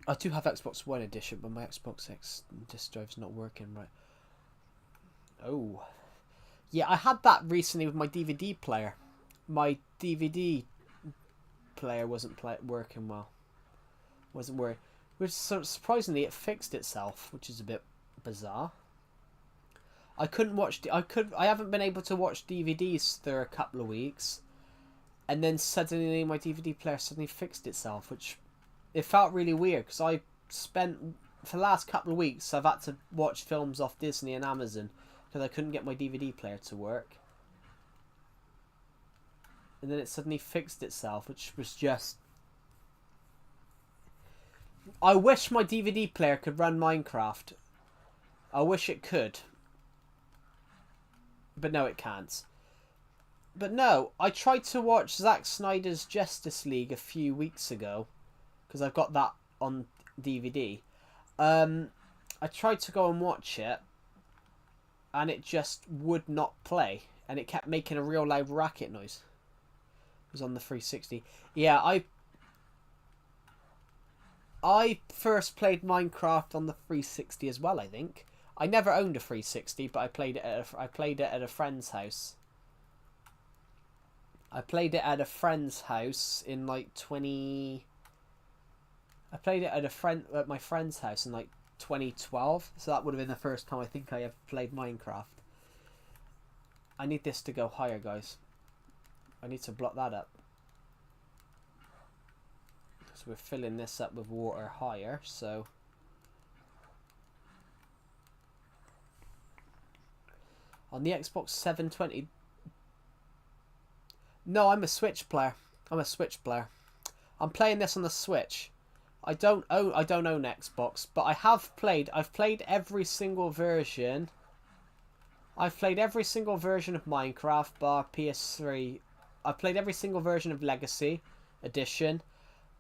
I do have Xbox One edition, but my Xbox X disk drive's not working right. Oh. Yeah, I had that recently with my DVD player. My DVD player wasn't working well. Wasn't working. Which, surprisingly, it fixed itself, which is a bit bizarre. I couldn't watch... I haven't been able to watch DVDs for a couple of weeks. And then suddenly my DVD player suddenly fixed itself, which... It felt really weird, because I spent... For the last couple of weeks, I've had to watch films off Disney and Amazon, because I couldn't get my DVD player to work. And then it suddenly fixed itself, which was just... I wish my DVD player could run Minecraft. I wish it could. But no, it can't. But no, I tried to watch Zack Snyder's Justice League a few weeks ago, because I've got that on DVD. I tried to go and watch it, and it just would not play. And it kept making a real loud racket noise. It was on the 360. Yeah, I first played Minecraft on the 360 as well, I think. I never owned a 360, but I played it at a friend's house. I played it at a friend's house in like 20... I played it at my friend's house in like 2012, so that would have been the first time I think I ever played Minecraft. I need this to go higher, guys. I need to block that up. So we're filling this up with water higher, so... On the Xbox 720... No, I'm a Switch player. I'm playing this on the Switch. I don't own Xbox, but I've played every single version. I've played every single version of Minecraft bar PS3. I've played every single version of Legacy Edition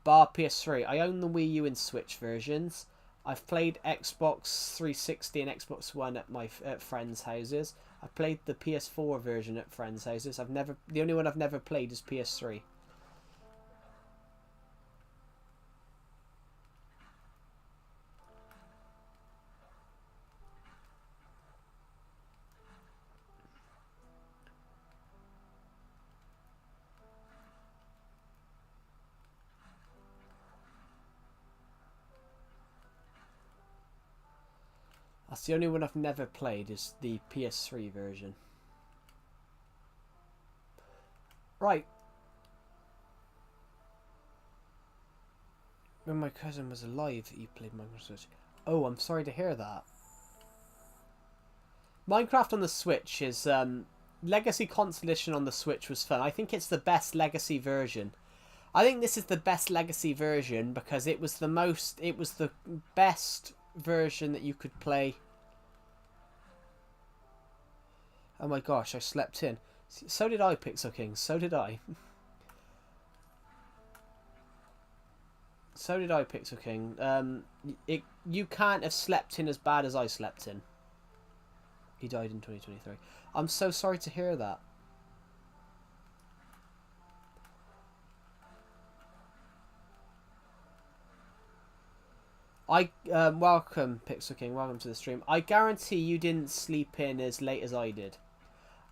bar PS3. I own the Wii U and Switch versions. I've played Xbox 360 and Xbox One at friends' houses. I played the PS4 version at friends' houses. The only one I've never played is PS3. That's the only one I've never played, is the PS3 version. Right. When my cousin was alive, he played Minecraft Switch. Oh, I'm sorry to hear that. Minecraft on the Switch is... Legacy Consolation on the Switch was fun. I think it's the best Legacy version. I think this is the best Legacy version because it was the most... It was the best version that you could play. Oh my gosh, I slept in. So did I, Pixel King. So did I. So did I, Pixel King. You can't have slept in as bad as I slept in. He died in 2023. I'm so sorry to hear that. Welcome, Pixel King. Welcome to the stream. I guarantee you didn't sleep in as late as I did.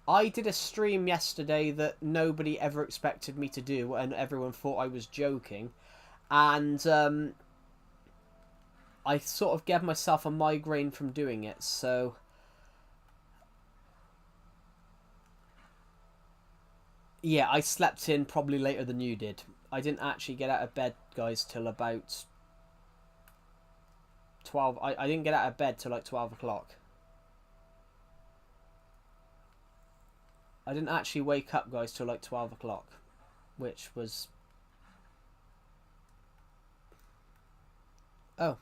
I did a stream yesterday that nobody ever expected me to do, and everyone thought I was joking. And I sort of gave myself a migraine from doing it, so... Yeah, I slept in probably later than you did. I didn't actually get out of bed, guys, till about 12. I didn't get out of bed till like 12 o'clock. I didn't actually wake up, guys, till like 12 o'clock. Which was... Oh.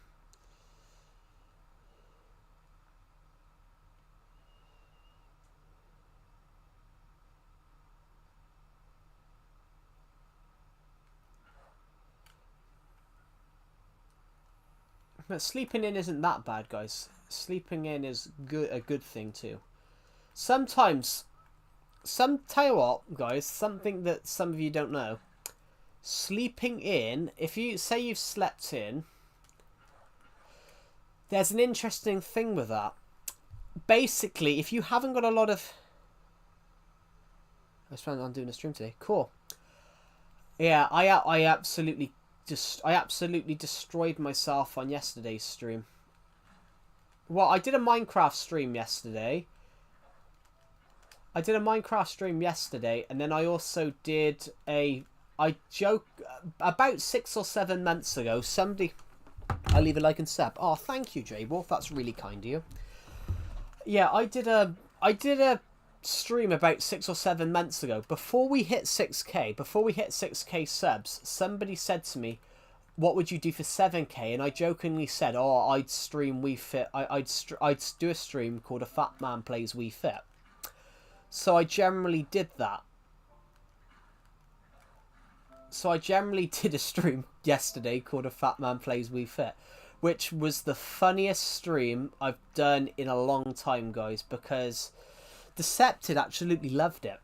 But sleeping in isn't that bad, guys. Sleeping in is a good thing too. Sometimes, tell you what, guys, something that some of you don't know. Sleeping in, if you say you've slept in, there's an interesting thing with that. Basically, if you haven't got a lot of... I was planning on doing a stream today. Cool. Yeah, I absolutely destroyed myself on yesterday's stream. Well, I did a Minecraft stream yesterday. And then I also did about 6 or 7 months ago, somebody... I'll leave a like and sub. Oh, thank you, J Wolf. That's really kind of you. Yeah, I did a stream about 6 or 7 months ago. Before we hit 6k subs, somebody said to me, what would you do for 7k? And I jokingly said, oh, I'd stream Wii Fit. I'd do a stream called A Fat Man Plays Wii Fit. So I generally did that. So I generally did a stream yesterday called A Fat Man Plays Wii Fit, which was the funniest stream I've done in a long time, guys, because Decepted absolutely loved it.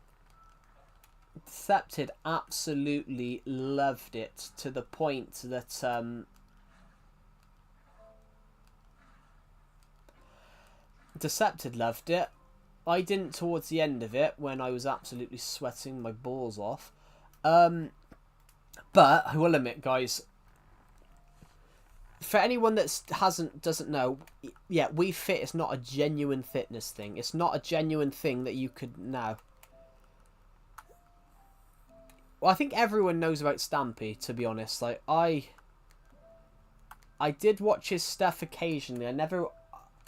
Decepted absolutely loved it to the point that Decepted loved it. I didn't towards the end of it when I was absolutely sweating my balls off. But I will admit, guys, for anyone that doesn't know, yeah, Wii Fit is not a genuine fitness thing. It's not a genuine thing that you could now. Well, I think everyone knows about Stampy, to be honest. Like I did watch his stuff occasionally.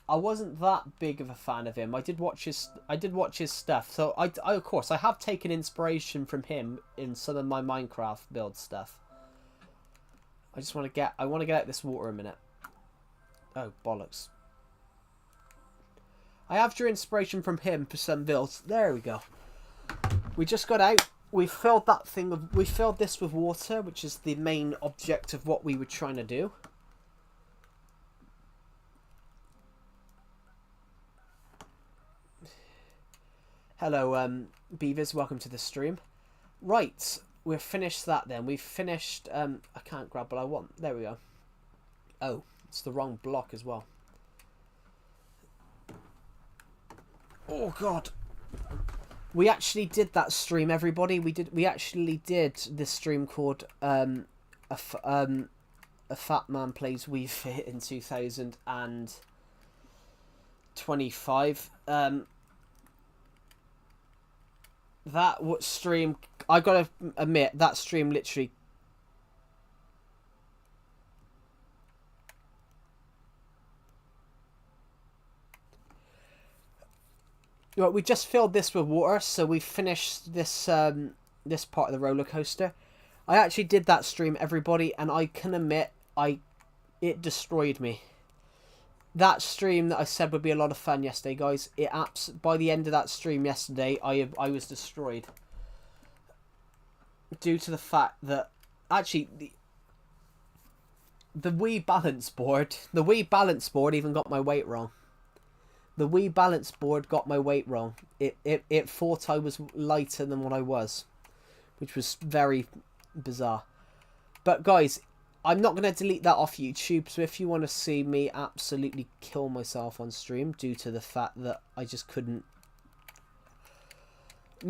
I wasn't that big of a fan of him. I did watch his stuff. So I of course I have taken inspiration from him in some of my Minecraft build stuff. I want to get out this water a minute. Oh, bollocks. I have drew inspiration from him for some builds. There we go. We just got out. We filled this with water, which is the main object of what we were trying to do. Hello, Beavers. Welcome to the stream. Right. We've finished that then. We've finished... I can't grab what I want. There we go. Oh, it's the wrong block as well. Oh, God. We actually did that stream, everybody. We actually did this stream called A Fat Man Plays Wii Fit in 2000 and... 25. That stream, I gotta admit, that stream literally... Right, we just filled this with water, so we finished this this part of the roller coaster. I actually did that stream, everybody, and I can admit, it destroyed me. That stream that I said would be a lot of fun yesterday, guys. By the end of that stream yesterday, I was destroyed. Due to the fact that actually the Wii balance board even got my weight wrong. The Wii balance board got my weight wrong. It thought I was lighter than what I was, which was very bizarre. But guys, I'm not going to delete that off YouTube, so if you want to see me absolutely kill myself on stream due to the fact that I just couldn't...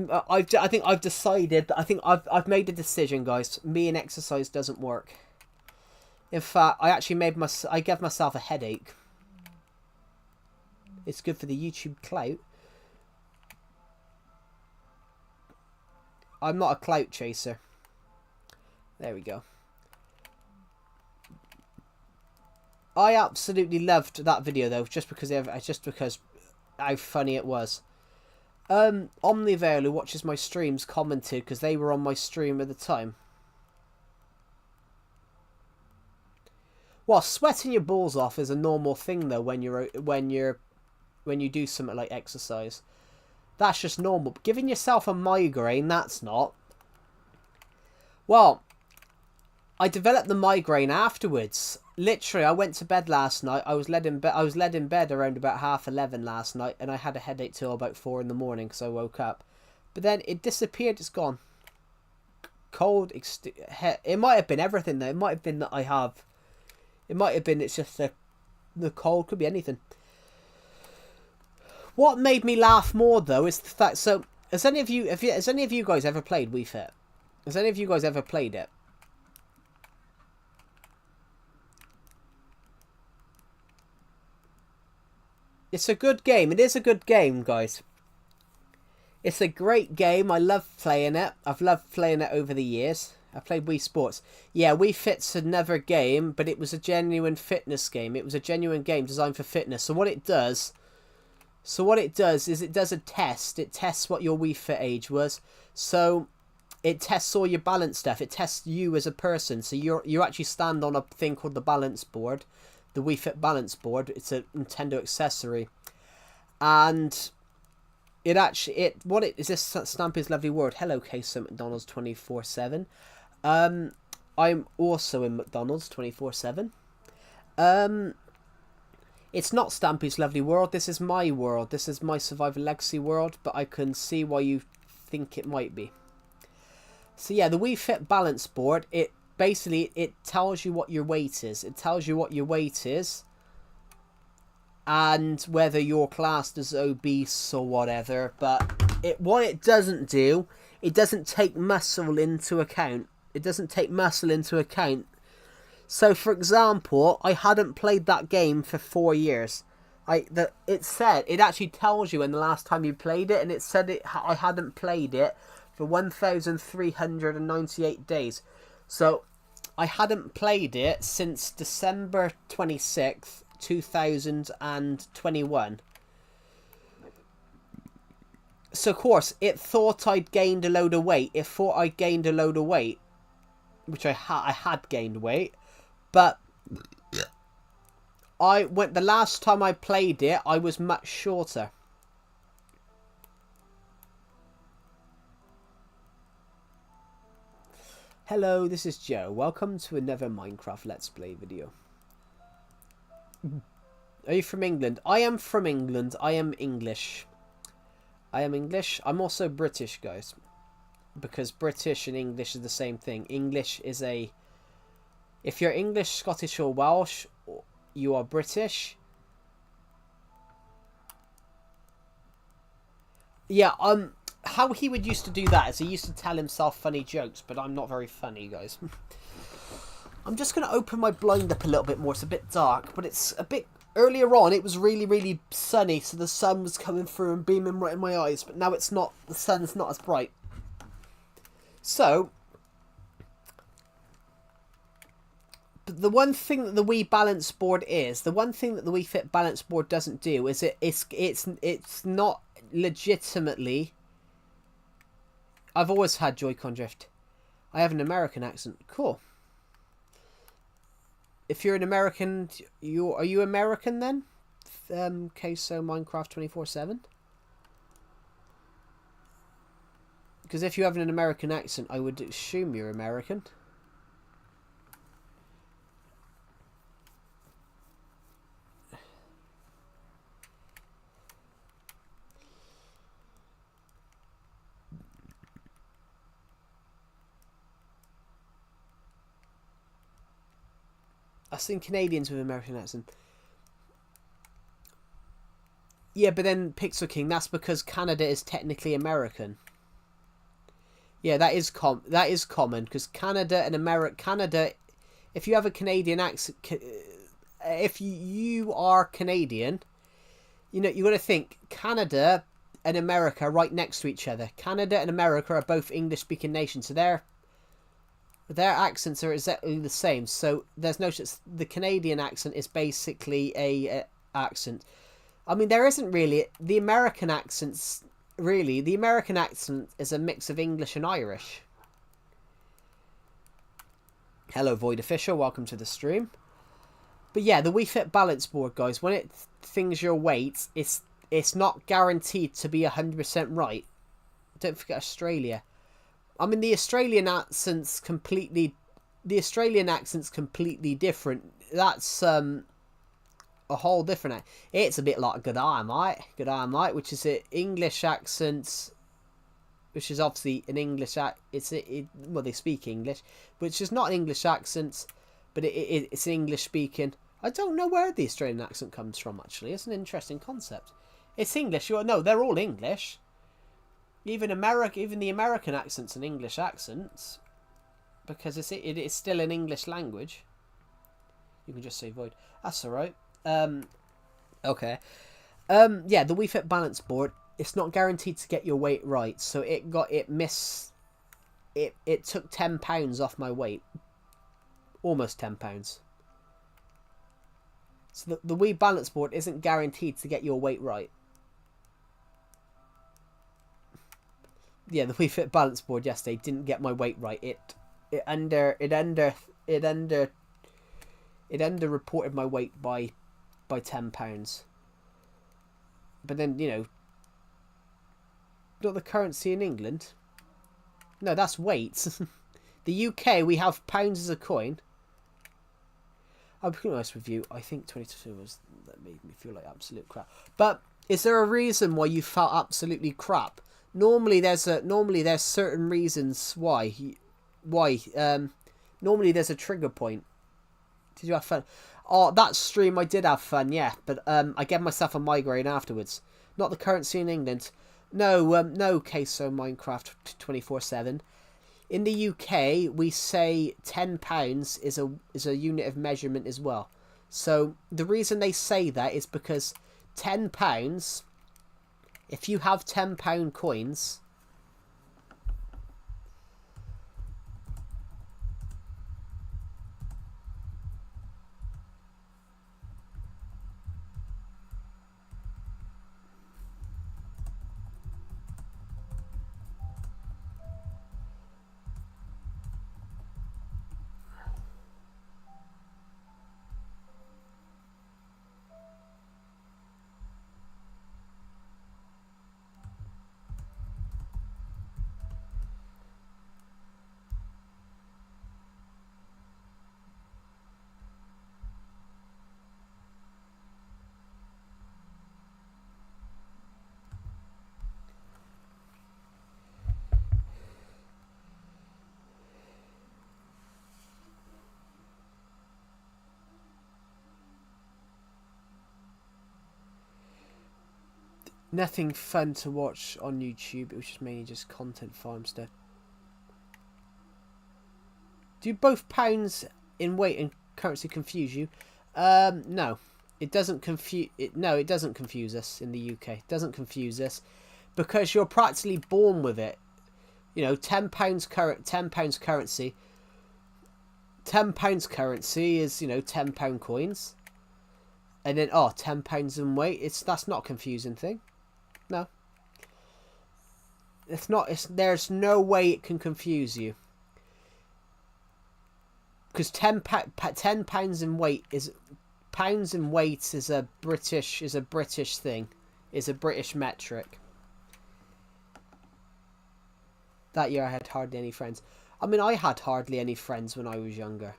I think I've decided that I've made a decision, guys. Me and exercise doesn't work. In fact, I gave myself a headache. It's good for the YouTube clout. I'm not a clout chaser. There we go. I absolutely loved that video though, just because how funny it was. Omnivale, who watches my streams, commented because they were on my stream at the time. Well, sweating your balls off is a normal thing though when you do something like exercise. That's just normal. But giving yourself a migraine, that's not. Well, I developed the migraine afterwards. Literally, I went to bed last night. I was led in bed around about 11:30 last night, and I had a headache till about 4 in the morning, so I woke up. But then it disappeared. It's gone. Cold. It might have been everything though. It might have been that I have. It might have been it's just the cold. Could be anything. What made me laugh more though is the fact. So, has any of you guys ever played Wii Fit? Has any of you guys ever played it? It's a good game. It is a good game, guys. It's a great game. I love playing it. I've loved playing it over the years. I played Wii Sports. Yeah, Wii Fit's another game, but it was a genuine fitness game. It was a genuine game designed for fitness. So what it does is it does a test. It tests what your Wii Fit age was. So it tests all your balance stuff. It tests you as a person. So you actually stand on a thing called the balance board. The Wii Fit balance board. It's a Nintendo accessory. And what it is this Stampy's Lovely World. Hello, Queso McDonald's 24/7. I'm also in McDonald's 24/7. It's not Stampy's Lovely World. This is my world. This is my Survivor Legacy world, but I can see why you think it might be. So yeah, the Wii Fit balance board, it tells you what your weight is. It tells you what your weight is and whether you're classed as obese or whatever. But what it doesn't do, it doesn't take muscle into account. It doesn't take muscle into account. So, for example, I hadn't played that game for 4 years. It actually tells you when the last time you played it, and it said I hadn't played it for 1,398 days. So, I hadn't played it since December 26th, 2021. So, of course, it thought I'd gained a load of weight. It thought I gained a load of weight, which I had gained weight. But the last time I played it, I was much shorter. Hello, this is Joe. Welcome to another Minecraft Let's Play video. Are you from England? I am from England. I am English. I'm also British, guys. Because British and English is the same thing. English is a... If you're English, Scottish or Welsh, you are British. Yeah, how he would used to do that is he used to tell himself funny jokes, but I'm not very funny, guys. I'm just going to open my blind up a little bit more. It's a bit dark, but it's a bit Earlier on, it was really, really sunny, so the sun was coming through and beaming right in my eyes. But now it's not. The sun's not as bright. So, but the one thing that the Wii balance board is, the one thing that the Wii Fit balance board doesn't do is it's not legitimately. I've always had Joy-Con drift. I have an American accent. Cool. If you're an American, are you American then? Queso Minecraft 24/7. Because if you have an American accent, I would assume you're American. I've seen Canadians with American accent. Yeah, but then Pixel King, that's because Canada is technically American. Yeah, that is common because Canada and Canada, if you have a Canadian accent, if you are Canadian, you know, you got to think Canada and America are right next to each other. Canada and America are both English-speaking nations, so their accents are exactly the same. So there's no such. The Canadian accent is basically a accent. I mean, there isn't really the American accents. Really, the American accent is a mix of English and Irish. Hello, Void Official. Welcome to the stream. But yeah, the Wii Fit balance board, guys. When it things your weight, it's not guaranteed to be 100% right. Don't forget Australia. I mean, the Australian accent's completely different. That's a whole different. It's a bit like good eye, mate, which is an English accent, which is obviously an English well, they speak English, which is not an English accent, but it's English speaking. I don't know where the Australian accent comes from. Actually, it's an interesting concept. It's English. No, they're all English. Even the American accent's an English accent, because it is still an English language. You can just say void. That's all right. Okay. Yeah, the Wii Fit balance board. It's not guaranteed to get your weight right, so it took £10 off my weight, almost £10. So the Wii balance board isn't guaranteed to get your weight right. Yeah, the Wii Fit balance board yesterday didn't get my weight right. It underreported my weight by £10. But then, you know, not the currency in England. No, that's weight. The UK, we have pounds as a coin. I'll be honest with you, I think 22 was that made me feel like absolute crap. But is there a reason why you felt absolutely crap? Normally there's certain reasons why. Normally there's a trigger point. Did you have fun? Oh, that stream I did have fun, yeah. But I gave myself a migraine afterwards. Not the currency in England. No, no Queso Minecraft 24/7. In the UK, we say £10 is a unit of measurement as well. So the reason they say that is because £10, if you have £10 coins, nothing fun to watch on YouTube. It was just mainly just content farm stuff. Do both pounds in weight and currency confuse you? No. It doesn't confuse it. No, it doesn't confuse us in the UK. It doesn't confuse us because you're practically born with it. You know, £10 currency. £10 currency is, you know, £10 coins. And then £10 in weight. That's not a confusing thing. No. It's not. There's no way it can confuse you. Because £10 in weight is pounds in weight is a British thing. Is a British metric. That year I had hardly any friends. I mean, I had hardly any friends when I was younger.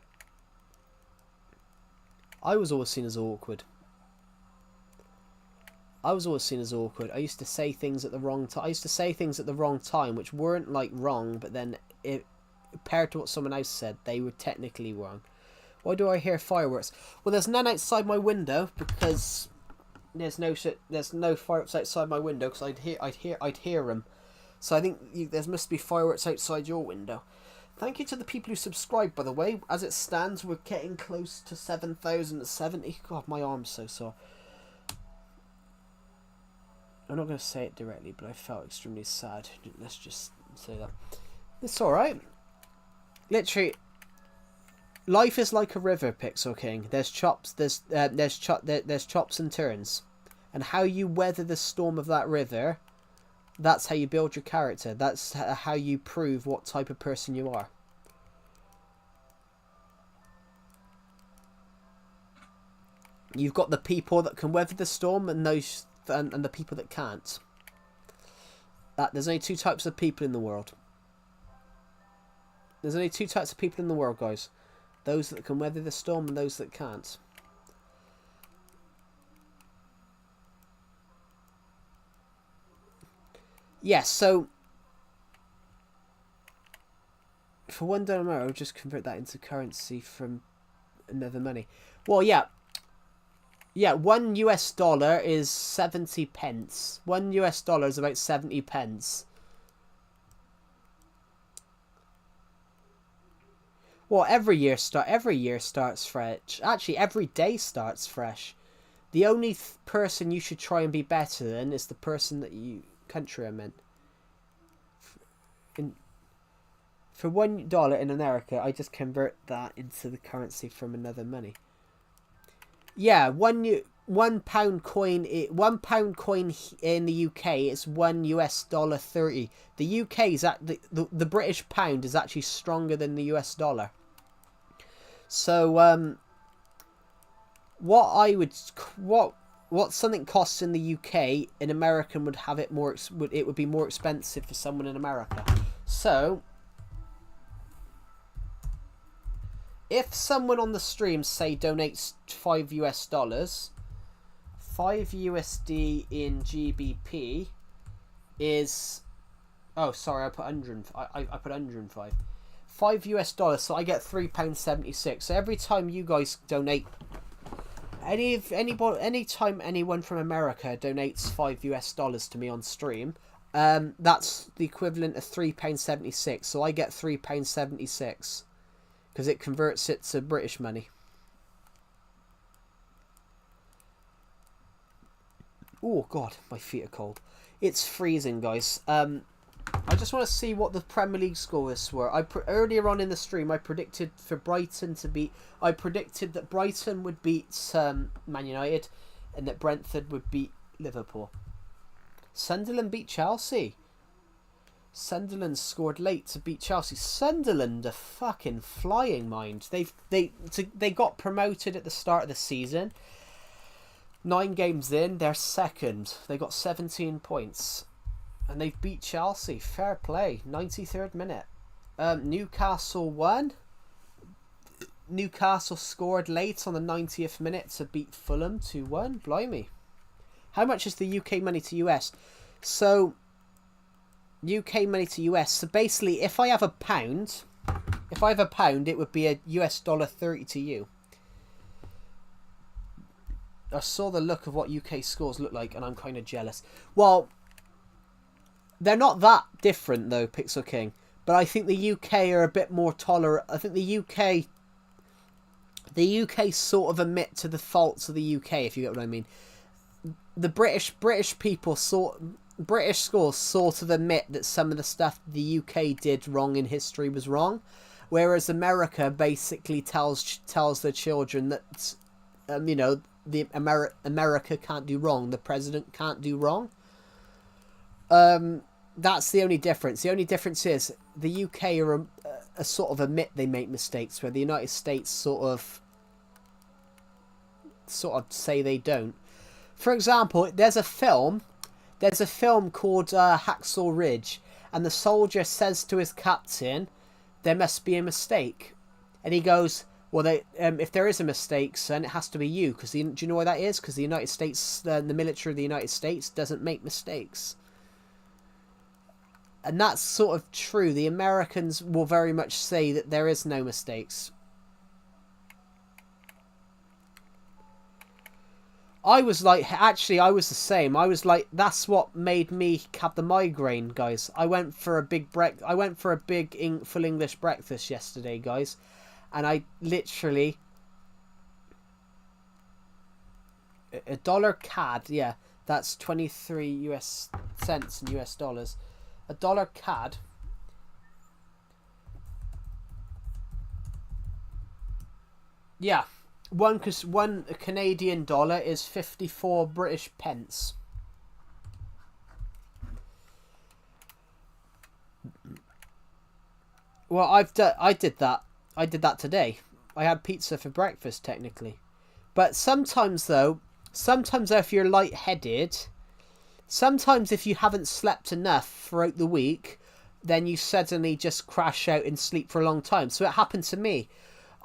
I was always seen as awkward. I used to say things at the wrong time. Which weren't like wrong, but then compared to what someone else said, they were technically wrong. Why do I hear fireworks? Well, there's none outside my window because there's no fireworks outside my window because I'd hear them. So I think there must be fireworks outside your window. Thank you to the people who subscribe, by the way. As it stands, we're getting close to 7,070. God, my arm's so sore. I'm not going to say it directly, but I felt extremely sad. Let's just say that. It's alright. Literally, life is like a river, Pixel King. There's chops and turns. And how you weather the storm of that river, that's how you build your character. That's how you prove what type of person you are. You've got the people that can weather the storm and those and the people that can't. There's only two types of people in the world. There's only two types of people in the world, guys. Those that can weather the storm and those that can't. Yes, so for $1 I'll just convert that into currency from another money. Well, yeah. Yeah, $1 is 70 pence. $1 is about 70 pence. Well, every year starts fresh. Actually, every day starts fresh. The only person you should try and be better than is the person that country I meant. For $1 in America, I just convert that into the currency from another money. Yeah, £1 coin. £1 coin in the UK is $1.30. The UK is the British pound is actually stronger than the US dollar. So what something costs in the UK, an American would have it more. It would be more expensive for someone in America. So if someone on the stream, say, donates $5, 5 USD in GBP is... Oh, sorry, I put 100. I put 105. $5, so I get £3.76. So every time you guys donate, anytime anyone from America donates $5 to me on stream, that's the equivalent of £3.76. So I get £3.76. Because it converts it to British money. Oh God, my feet are cold. It's freezing, guys. I just want to see what the Premier League scores were. Earlier on in the stream, I predicted for Brighton to beat. I predicted that Brighton would beat Man United, and that Brentford would beat Liverpool. Sunderland beat Chelsea. Sunderland scored late to beat Chelsea. Sunderland are fucking flying, mind. They got promoted at the start of the season. 9 games in, they're second. They got 17 points. And they've beat Chelsea. Fair play. 93rd minute. Newcastle won. Newcastle scored late on the 90th minute to beat Fulham 2-1. Blimey. How much is the UK money to US? So... UK money to US. So basically, if I have a pound, it would be a US $30 to you. I saw the look of what UK scores look like, and I'm kind of jealous. Well, they're not that different though, Pixel King. But I think the UK are a bit more tolerant. I think the UK the UK sort of admit to the faults of the UK, if you get what I mean. The British schools sort of admit that some of the stuff the UK did wrong in history was wrong, whereas America basically tells the children that, you know, America can't do wrong, the president can't do wrong. That's the only difference. The only difference is the UK are a sort of admit they make mistakes, where the United States sort of say they don't. For example, there's a film called Hacksaw Ridge, and the soldier says to his captain, "There must be a mistake," and he goes, "Well, if there is a mistake, son, it has to be you, because do you know why that is? Because the United States, the military of the United States, doesn't make mistakes." And that's sort of true. The Americans will very much say that there is no mistakes. I was like, actually, I was the same. I was like, that's what made me have the migraine, guys. I went for a big full English breakfast yesterday, guys, and I literally $1 CAD, yeah, that's 23 US cents in US dollars. $1 CAD. Yeah. One Canadian dollar is 54 British pence. Well, I did that today. I had pizza for breakfast technically. But sometimes if you're lightheaded, sometimes if you haven't slept enough throughout the week, then you suddenly just crash out and sleep for a long time. So it happened to me.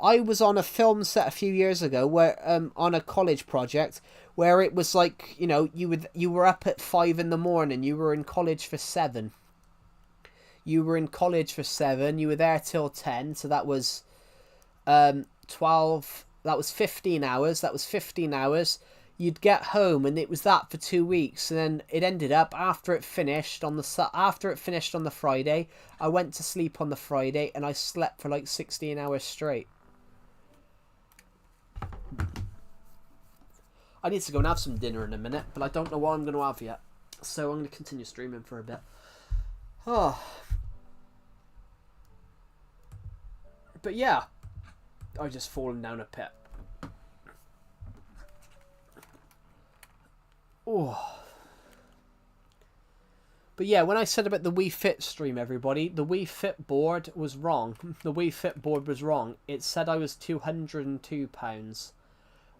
I was on a film set a few years ago where on a college project where it was like, you know, you were up at 5 in the morning, you were in college for 7. You were there till 10, so that was 12, that was 15 hours. You'd get home and it was that for 2 weeks, and then it ended up after it finished on the Friday, I went to sleep on the Friday and I slept for like 16 hours straight. I need to go and have some dinner in a minute, but I don't know what I'm going to have yet. So I'm going to continue streaming for a bit. Oh. But yeah, I've just fallen down a pit. Oh. But yeah, when I said about the Wii Fit stream, everybody, the Wii Fit board was wrong. The Wii Fit board was wrong. It said I was £202.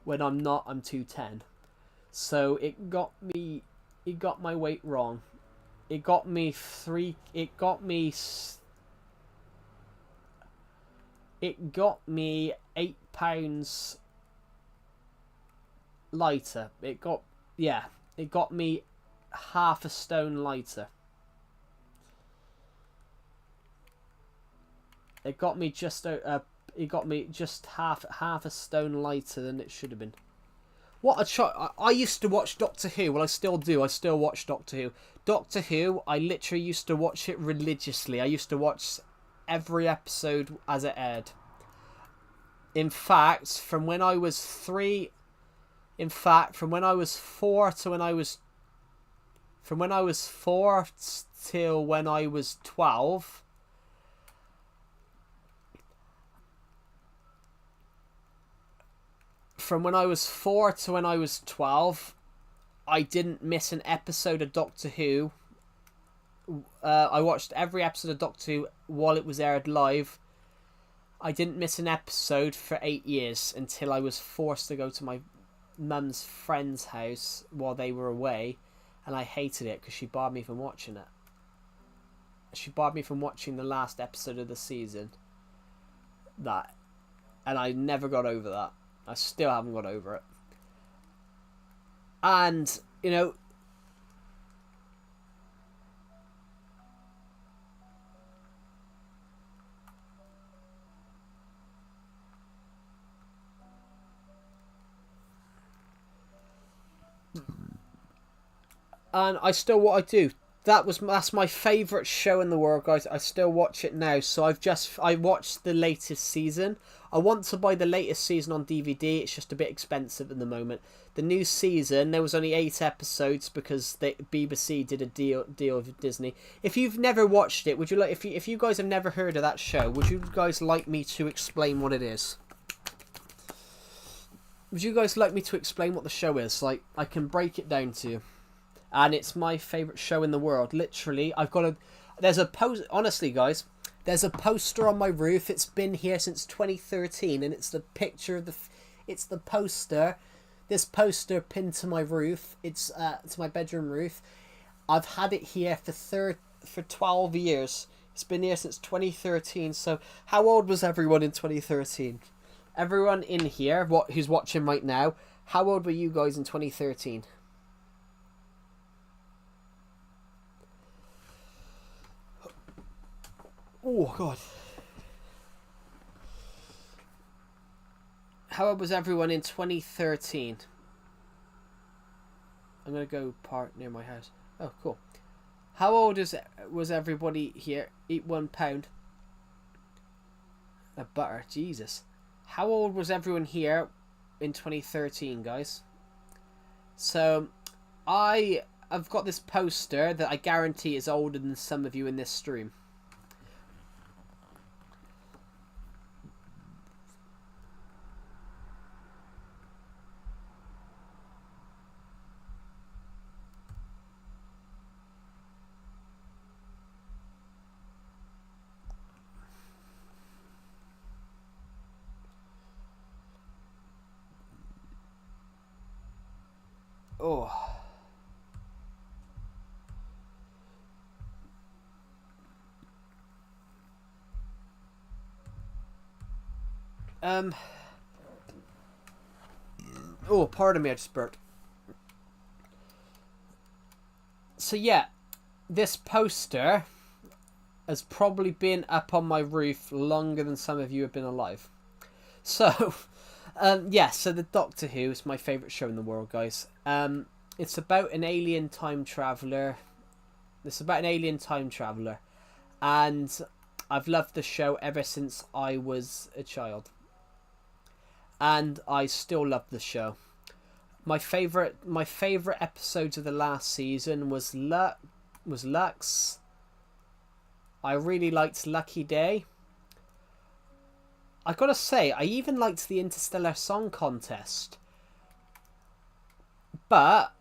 When I'm not, I'm 210. So it got my weight wrong. It got me £8 lighter. It got me half a stone lighter. It got me just half a stone lighter than it should have been. What a try! I used to watch Doctor Who. Well, I still do. I still watch Doctor Who. Doctor Who, I literally used to watch it religiously. I used to watch every episode as it aired. In fact, from when I was 4 to when I was 4 till when I was 12. From when I was 4 to when I was 12, I didn't miss an episode of Doctor Who. I watched every episode of Doctor Who while it was aired live. I didn't miss an episode for 8 years until I was forced to go to my mum's friend's house while they were away, and I hated it because she barred me from watching it. She barred me from watching the last episode of the season. And I never got over that. I still haven't got over it. And, you know, and I still, what I do, that's my favourite show in the world, guys. I still watch it now. So I watched the latest season. I want to buy the latest season on DVD. It's just a bit expensive at the moment. The new season, there was only 8 episodes because the BBC did a deal with Disney. If you've never watched it, would you like if you guys have never heard of that show, would you guys like me to explain what it is? Would you guys like me to explain what the show is? Like, I can break it down to you. And it's my favourite show in the world. Literally, there's a post. Honestly, guys, there's a poster on my roof. It's been here since 2013, and it's the picture of it's the poster. This poster pinned to my roof. It's to my bedroom roof. I've had it here for 12 years. It's been here since 2013. So, how old was everyone in 2013? Everyone in here, who's watching right now, how old were you guys in 2013? Oh, God. How old was everyone in 2013? I'm going to go park near my house. Oh, cool. How old was everybody here? Eat £1 of butter. Jesus. How old was everyone here in 2013, guys? So, I've got this poster that I guarantee is older than some of you in this stream. Oh. Oh, pardon me, I just burped. So yeah, this poster has probably been up on my roof longer than some of you have been alive. So, yeah, so the Doctor Who is my favourite show in the world, guys. It's about an alien time traveller. And I've loved the show ever since I was a child. And I still love the show. My favourite episodes of the last season was Lux. I really liked Lucky Day. I gotta say, I even liked the Interstellar Song Contest. But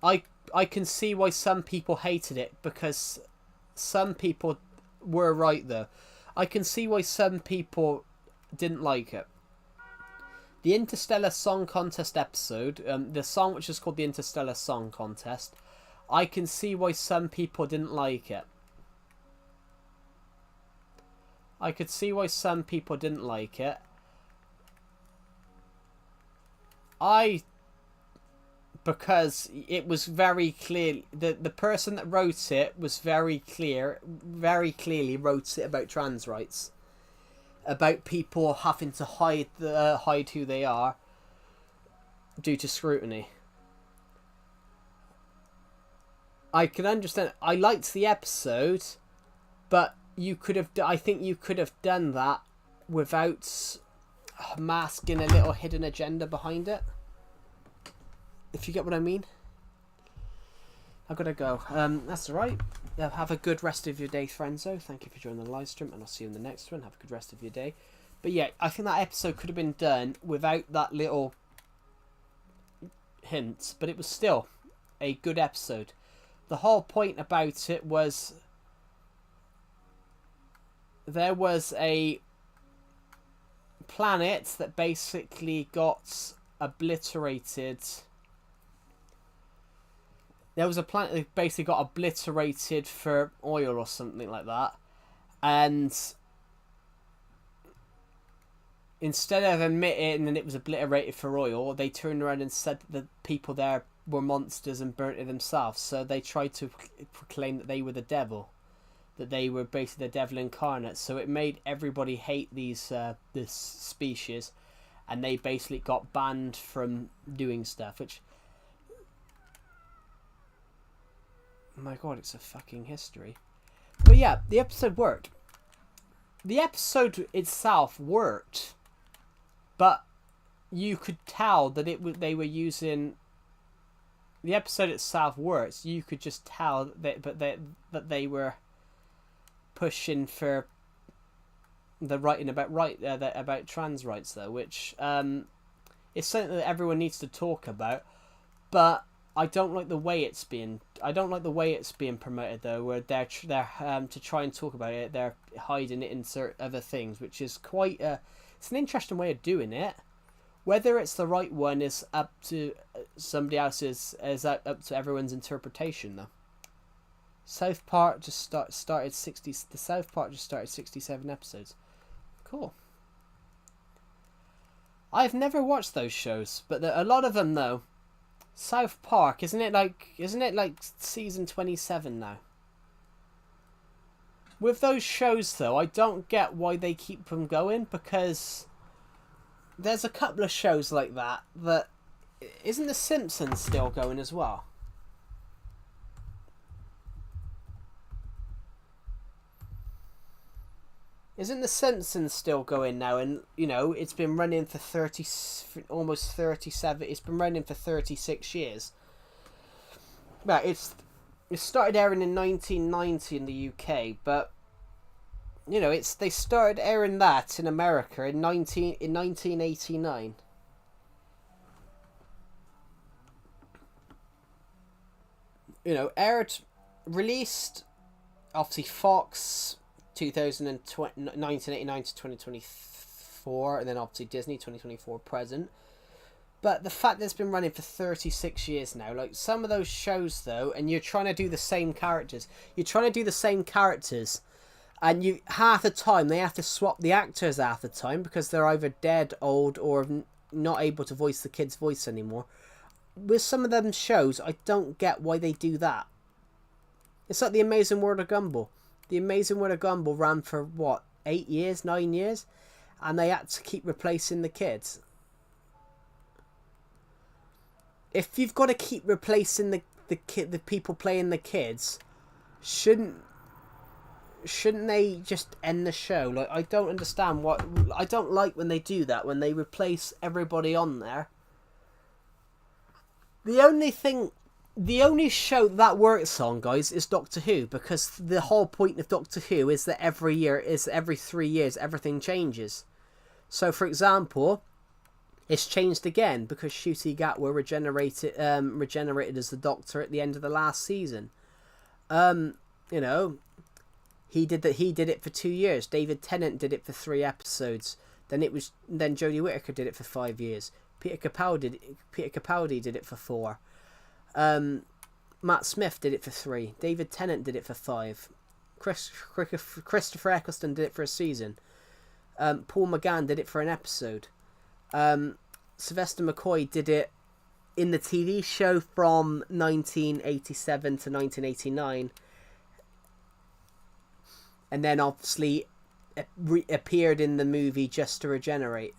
I can see why some people hated it, because some people were right though. I can see why some people didn't like it. The Interstellar Song Contest episode, the song which is called the Interstellar Song Contest, I can see why some people didn't like it. I could see why some people didn't like it. Because it was very clear, the person that wrote it was very clearly wrote it about trans rights. About people having to hide who they are due to scrutiny. I can understand. I liked the episode, but I think you could have done that without masking a little hidden agenda behind it. If you get what I mean. I've got to go. That's alright. Have a good rest of your day, Frenzo. Thank you for joining the live stream, and I'll see you in the next one. Have a good rest of your day. But yeah, I think that episode could have been done without that little hint, but it was still a good episode. The whole point about it was there was a planet that basically got obliterated. There was a planet that basically got obliterated for oil or something like that. And instead of admitting that it was obliterated for oil, they turned around and said that the people there were monsters and burnt it themselves. So they tried to proclaim that they were the devil. That they were basically the devil incarnate. So it made everybody hate this species. And they basically got banned from doing stuff, which... My God, it's a fucking history. But yeah, the episode worked. The episode itself worked, but you could tell that they were using. The episode itself works. You could just tell that they were pushing for the writing about trans rights, though, which is something that everyone needs to talk about. But I don't like the way it's being. I don't like the way it's being promoted, though, where they're to try and talk about it, they're hiding it in certain other things, which is quite it's an interesting way of doing it. Whether it's the right one is up to somebody else's, up to everyone's interpretation, though. South Park just started 60. The South Park just started 67 episodes. Cool. I've never watched those shows, but a lot of them though. South Park, isn't it like season 27 now? With those shows though, I don't get why they keep them going, because there's a couple of shows like that. Isn't The Simpsons still going as well? Isn't The Simpsons still going now? And, you know, it's been running for almost 37... It's been running for 36 years. Well, it started airing in 1990 in the UK, but, you know, they started airing that in America in 1989. You know, released, obviously Fox... 1989 to 2024, and then obviously Disney 2024 present. But the fact that it's been running for 36 years now, like some of those shows though, and you're trying to do the same characters, and you half the time they have to swap the actors half the time because they're either dead, old, or not able to voice the kid's voice anymore. With some of them shows, I don't get why they do that. It's like The Amazing World of Gumball. The Amazing World of Gumball ran for, 9 years? And they had to keep replacing the kids. If you've got to keep replacing the people playing the kids, shouldn't they just end the show? Like, I don't understand I don't like when they do that, when they replace everybody on there. The only show that works on, guys, is Doctor Who, because the whole point of Doctor Who is that every 3 years, everything changes. So, for example, it's changed again because Ncuti Gatwa regenerated as the Doctor at the end of the last season. You know, he did it for 2 years. David Tennant did it for 3 episodes. Then Jodie Whittaker did it for 5 years. Peter Capaldi did it for 4. Matt Smith did it for 3. David Tennant did it for 5. Christopher Eccleston did it for a season. Paul McGann did it for an episode. Sylvester McCoy did it in the TV show from 1987 to 1989. And then obviously appeared in the movie just to regenerate.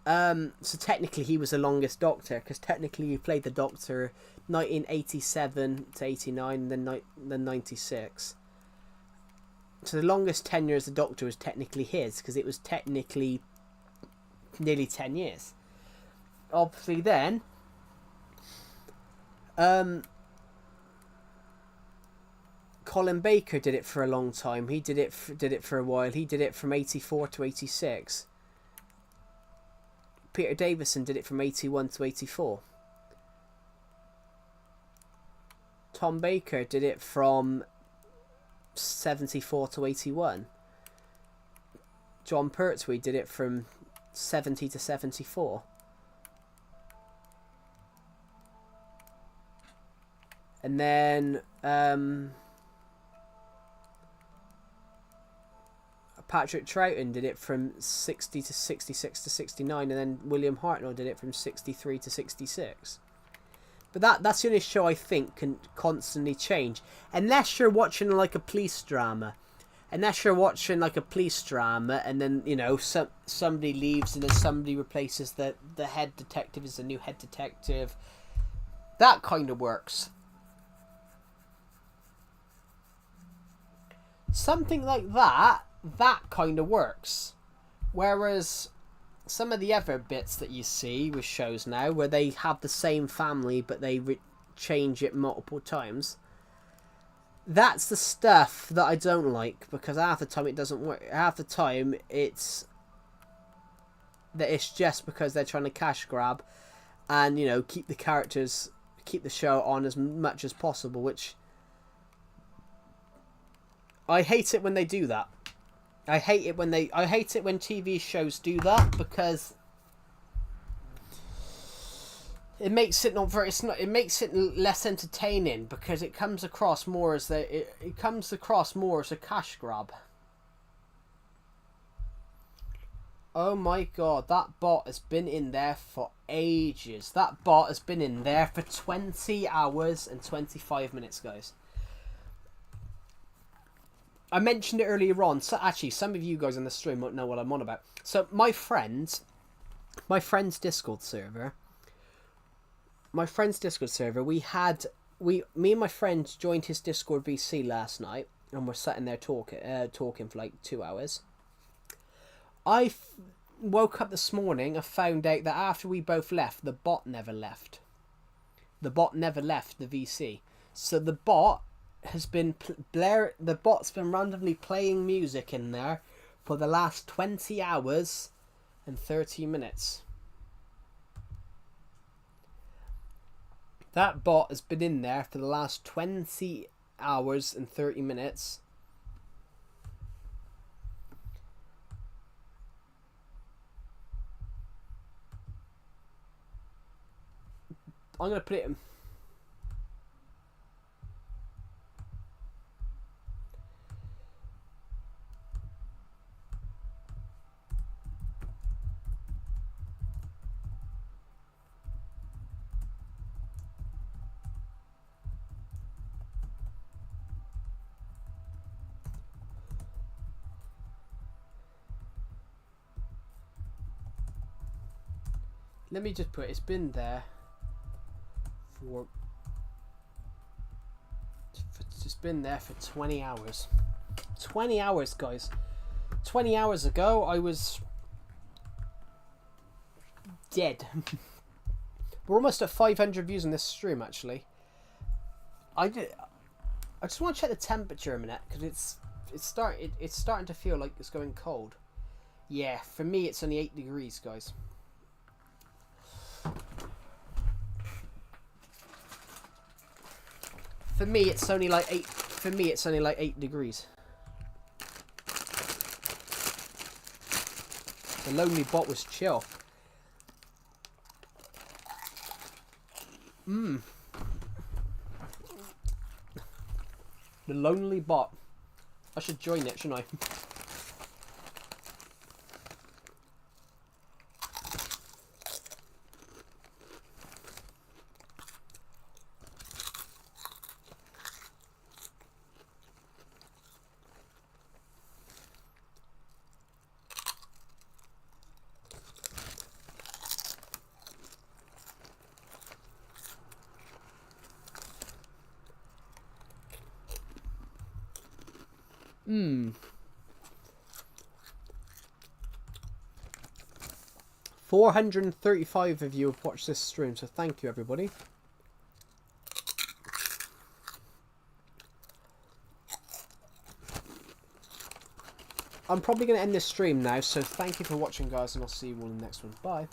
So technically he was the longest Doctor, because technically he played the Doctor 1987 to 89 and then 96. So the longest tenure as the Doctor was technically his, because it was technically nearly 10 years. Obviously then, Colin Baker did it for a long time. He did it for a while. He did it from 84 to 86. Peter Davison did it from 81 to 84. Tom Baker did it from 74 to 81. John Pertwee did it from 70 to 74. And then Patrick Troughton did it from 60 to 66 to 69, and then William Hartnell did it from 63 to 66. But that's the only show I think can constantly change. Unless you're watching like a police drama. And then, you know, somebody leaves and then somebody replaces the head detective as the new head detective. That kind of works. Something like that kind of works. Whereas some of the other bits that you see with shows now, where they have the same family but they change it multiple times, that's the stuff that I don't like, because half the time it doesn't work. Half the time it's just because they're trying to cash grab and, you know, keep the characters, keep the show on as much as possible, which I hate it when they do that. I hate it when TV shows do that, because it makes it it makes it less entertaining, because it comes across more as it comes across more as a cash grab. Oh my god, that bot has been in there for ages. That bot has been in there for 20 hours and 25 minutes, guys. I mentioned it earlier on. So actually, some of you guys on the stream won't know what I'm on about. So my friend's Discord server. Me and my friend joined his Discord VC last night, and we're sitting there talking for like 2 hours. I woke up this morning and found out that after we both left, the bot never left. The bot never left the VC. So the bot has been the bot's been randomly playing music in there for the last 20 hours and 30 minutes. That bot has been in there for the last 20 hours and 30 minutes. I'm going to put it in. Let me just put it. It's been there for it's been there for 20 hours. 20 hours, guys. 20 hours ago, I was dead. We're almost at 500 views on this stream, actually. I just want to check the temperature a minute, because it's starting to feel like it's going cold. Yeah, for me it's only 8 degrees, guys. For me it's only like 8. For me it's only like 8 degrees. The lonely bot was chill. The lonely bot. I should join it, shouldn't I? Hmm. 435 of you have watched this stream, so thank you, everybody. I'm probably going to end this stream now, so thank you for watching, guys, and I'll see you all in the next one. Bye.